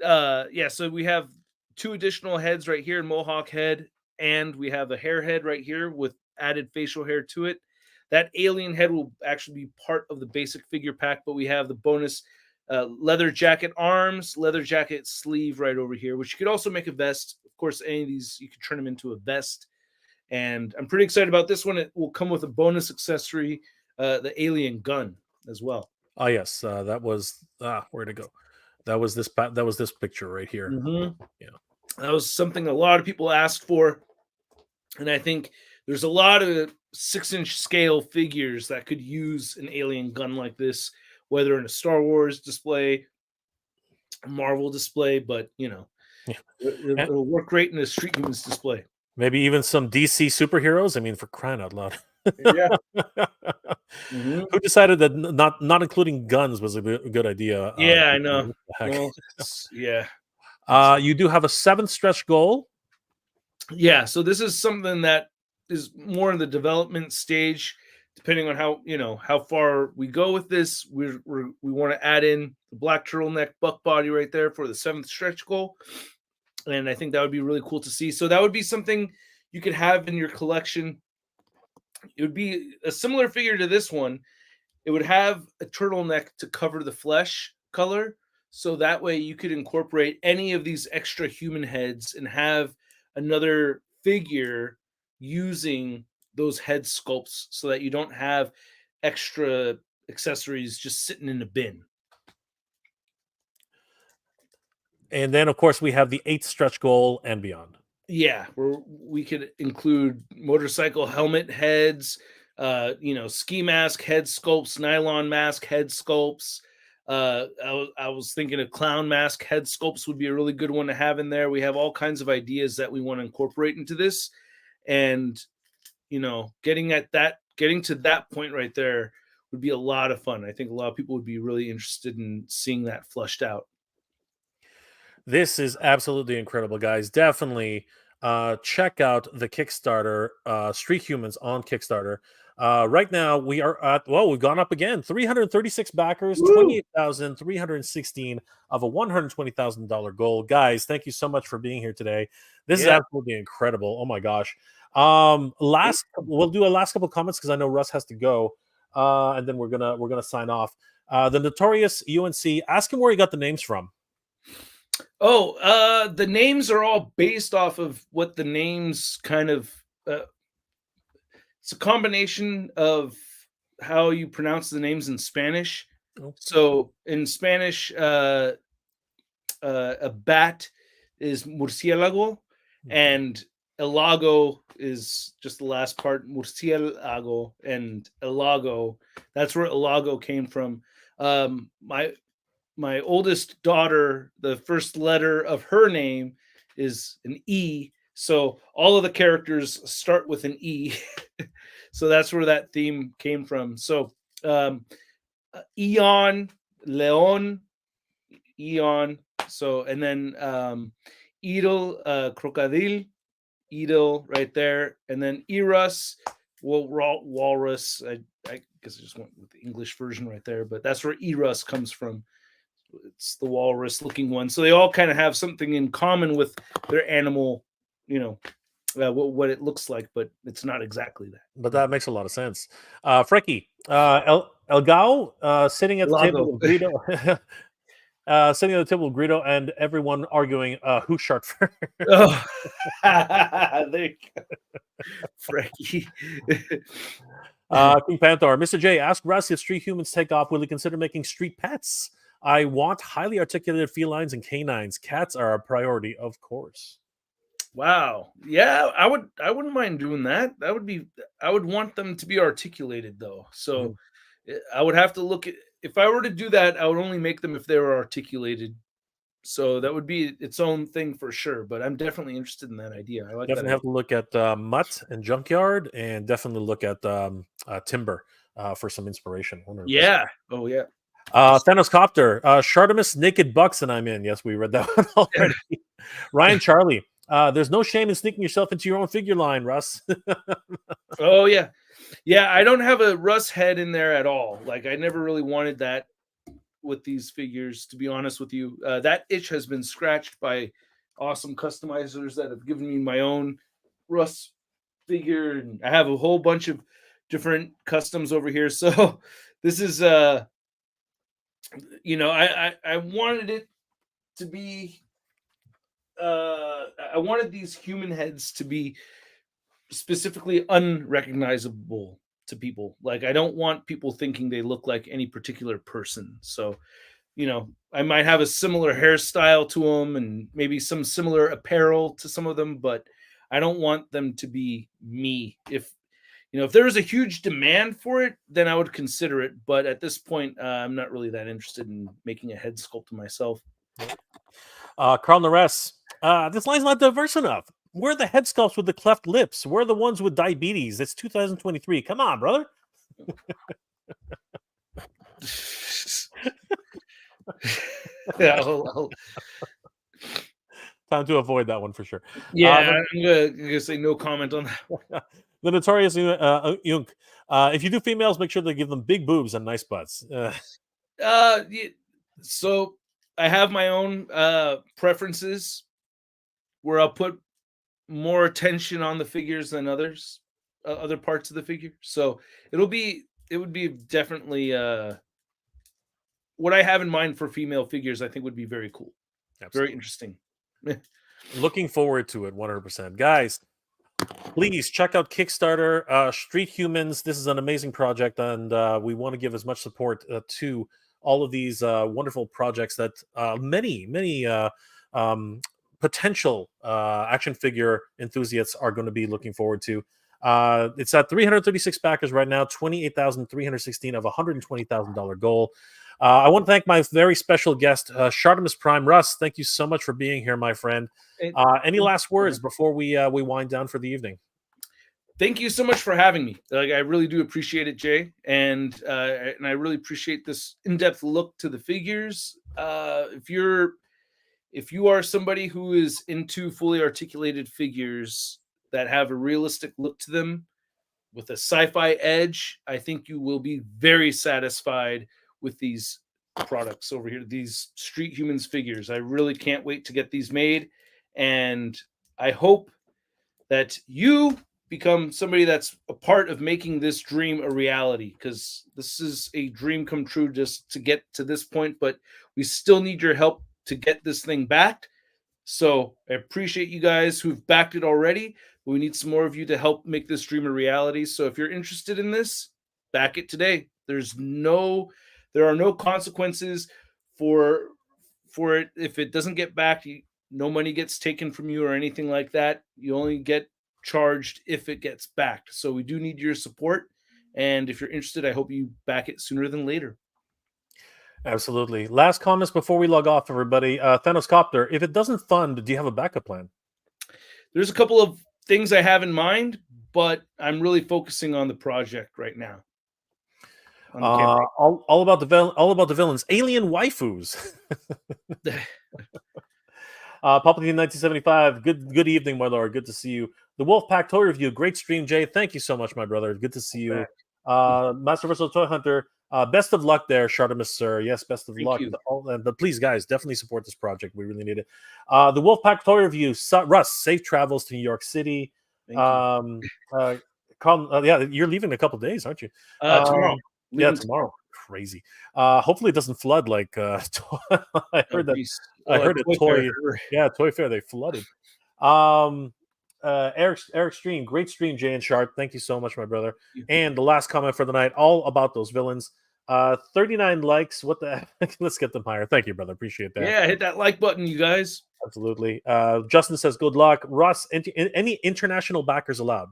So we have 2 additional heads right here, mohawk head, and we have a hair head right here with added facial hair to it. That alien head will actually be part of the basic figure pack, but we have the bonus leather jacket arms, leather jacket sleeve right over here, which you could also make a vest. Of course, any of these you could turn them into a vest. And I'm pretty excited about this one. It will come with a bonus accessory, the alien gun as well. Oh yes, that was where'd it go? That was this picture right here. Mm-hmm. Yeah, that was something a lot of people asked for, and I think there's a lot of 6-inch scale figures that could use an alien gun like this, whether in a Star Wars display, a Marvel display, but it'll work great in a Street Humans display. Maybe even some DC superheroes. I mean, for crying out loud. Yeah. Mm-hmm. Who decided that not including guns was a good idea? Yeah, I know. Well, yeah. You do have a 7th stretch goal. Yeah, so this is something that is more in the development stage, depending on how far we go with this. We want to add in the black turtleneck buck body right there for the 7th stretch goal, and I think that would be really cool to see. So that would be something you could have in your collection. It would be a similar figure to this one. It would have a turtleneck to cover the flesh color, so that way you could incorporate any of these extra human heads and have another figure using those head sculpts, so that you don't have extra accessories just sitting in a bin. And then, of course, we have the 8th stretch goal and beyond. Yeah, where we could include motorcycle helmet heads, ski mask head sculpts, nylon mask head sculpts. I was thinking a clown mask head sculpts would be a really good one to have in there. We have all kinds of ideas that we want to incorporate into this, and getting to that point right there would be a lot of fun. I think a lot of people would be really interested in seeing that flushed out. This is absolutely incredible, guys. Definitely check out the Kickstarter, Street Humans on Kickstarter. Right now, we are at, we've gone up again. 336 backers, Woo! 28,316 of a $120,000 goal. Guys, thank you so much for being here today. This is absolutely incredible. Oh my gosh. We'll do a last couple comments because I know Russ has to go. And then we're gonna sign off. The Notorious UNC, ask him where he got the names from. Oh, the names are all based off of what the names kind of. It's a combination of how you pronounce the names in Spanish. Oh. So in Spanish, a bat is murciélago, and elago is just the last part, murciélago, and elago. That's where elago came from. My oldest daughter, the first letter of her name is an E. So all of the characters start with an E. So that's where that theme came from. So Eon, Leon, Eon. So, and then Idol, Crocodile, Idol right there. And then Eros, Walrus. I guess I just went with the English version right there, but that's where Eros comes from. It's the walrus looking one. So they all kind of have something in common with their animal, what it looks like, but it's not exactly that. But that makes a lot of sense. Frecky, Elgao sitting at the table with Guido. Sitting at the table with Guido and everyone arguing who's shark first. Oh, there you go. Frecky. King Panther, Mr. J, ask Russ if Street Humans take off, will he consider making street pets? I want highly articulated felines and canines. Cats are a priority, of course. Wow. Yeah, I wouldn't mind doing that. I would want them to be articulated though. So I would have to look at, if I were to do that, I would only make them if they were articulated. So that would be its own thing for sure. But I'm definitely interested in that idea. I like definitely that have to look at Mutt and Junkyard, and definitely look at Timber for some inspiration. 100%. Yeah. Oh yeah. Thanos Copter, Shartimus Naked Bucks, and I'm in. Yes, we read that one already. Ryan Charlie, there's no shame in sneaking yourself into your own figure line, Russ. Oh yeah. Yeah, I don't have a Russ head in there at all. Like I never really wanted that with these figures, to be honest with you. That itch has been scratched by awesome customizers that have given me my own Russ figure, and I have a whole bunch of different customs over here. So this is I wanted it to be I wanted these human heads to be specifically unrecognizable to people. Like I don't want people thinking they look like any particular person. So, I might have a similar hairstyle to them and maybe some similar apparel to some of them, but I don't want them to be me. If there was a huge demand for it, then I would consider it. But at this point, I'm not really that interested in making a head sculpt of myself. Carl Nares, this line's not diverse enough. Where are the head sculpts with the cleft lips? Where are the ones with diabetes? It's 2023. Come on, brother. Time to avoid that one for sure. Yeah, I'm gonna say no comment on that. The Notorious Yunk. If you do females, make sure to give them big boobs and nice butts. So I have my own preferences where I'll put more attention on the figures than others, other parts of the figure. So it would be definitely what I have in mind for female figures. I think would be very cool. Absolutely. Very interesting. Looking forward to it 100%. Guys, please check out Kickstarter, Street Humans. This is an amazing project, and we want to give as much support to all of these wonderful projects that many potential action figure enthusiasts are going to be looking forward to. It's at 336 backers right now, 28,316 of a $120,000 goal. I want to thank my very special guest, Shartimus Prime. Russ, thank you so much for being here, my friend. Any last words before we wind down for the evening? Thank you so much for having me. Like, I really do appreciate it, Jay, and I really appreciate this in-depth look to the figures. If you are somebody who is into fully articulated figures that have a realistic look to them with a sci-fi edge, I think you will be very satisfied with these products over here, these Street Humans figures. I really can't wait to get these made, and I hope that you become somebody that's a part of making this dream a reality, because this is a dream come true just to get to this point, but we still need your help to get this thing backed. So I appreciate you guys who've backed it already. We need some more of you to help make this dream a reality. So if you're interested in this, back it today. There are no consequences for it. If it doesn't get backed, no money gets taken from you or anything like that. You only get charged if it gets backed. So we do need your support. And if you're interested, I hope you back it sooner than later. Absolutely. Last comments before we log off, everybody. Thanos Copter, if it doesn't fund, do you have a backup plan? There's a couple of things I have in mind, but I'm really focusing on the project right now. All about the villains. Alien waifus. Palpatine 1975. Good evening, my lord. Good to see you. The Wolfpack Toy Review. Great stream, Jay. Thank you so much, my brother. Good to see you. Master Versatile Toy Hunter. Best of luck there, Shartimus, sir. Yes, best of luck. But please, guys, definitely support this project. We really need it. The Wolfpack Toy Review. Russ, safe travels to New York City. Carl, yeah, you're leaving in a couple days, aren't you? Tomorrow. Yeah, tomorrow. Crazy. Hopefully it doesn't flood like I heard that. I heard a Toy Fair, they flooded. Eric Stream, great stream, Jay and Sharp. Thank you so much, my brother. And the last comment for the night, all about those villains. 39 likes. What the heck? Let's get them higher. Thank you, brother. Appreciate that. Yeah, hit that like button, you guys. Absolutely. Justin says, good luck. Russ, any international backers allowed?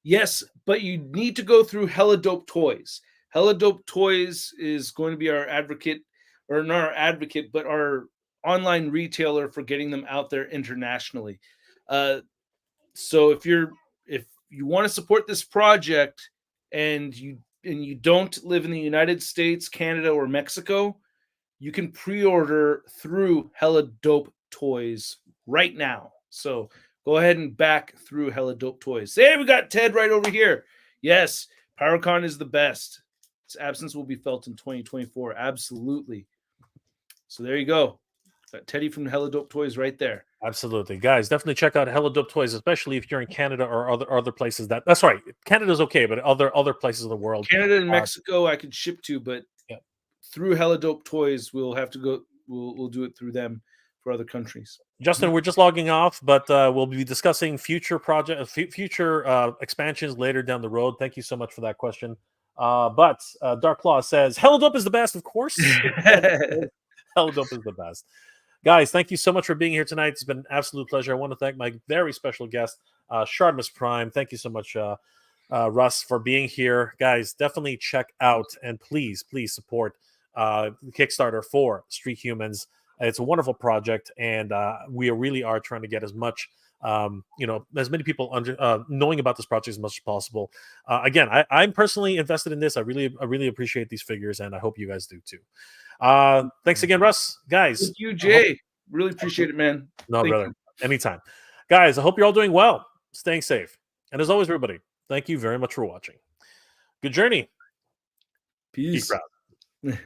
Yes, but you need to go through Hella Dope Toys. Hella Dope Toys is going to be our advocate, or not our advocate, but our online retailer for getting them out there internationally. So if you want to support this project and you don't live in the United States, Canada, or Mexico, you can pre-order through Hella Dope Toys right now. So go ahead and back through Hella Dope Toys. Hey, we got Ted right over here. Yes, Powercon is the best. Its absence will be felt in 2024. Absolutely. So there you go. Got Teddy from Hella Dope Toys right there. Absolutely, guys. Definitely check out Hella Dope Toys, especially if you're in Canada or other places. That's right. Canada's okay, but other places of the world. Canada and Mexico, I could ship to, but through Hella Dope Toys, we'll have to go. We'll do it through them for other countries. Justin, we're just logging off, but we'll be discussing future expansions later down the road. Thank you so much for that question. But Dark Claw says, Hella Dope is the best, of course. Hella Dope is the best. Guys, thank you so much for being here tonight. It's been an absolute pleasure. I want to thank my very special guest, Shartimus Prime. Thank you so much, Russ, for being here. Guys, definitely check out and please support the Kickstarter for Street Humans. It's a wonderful project, and we really are trying to get as much, as many people knowing about this project as much as possible. Again, I'm personally invested in this. I really appreciate these figures, and I hope you guys do too. Thanks again, Russ. Guys, thank you, Jay. Really appreciate it, man. No, brother. Anytime. Guys, I hope you're all doing well, staying safe. And as always, everybody, thank you very much for watching. Good journey. Peace. Be proud.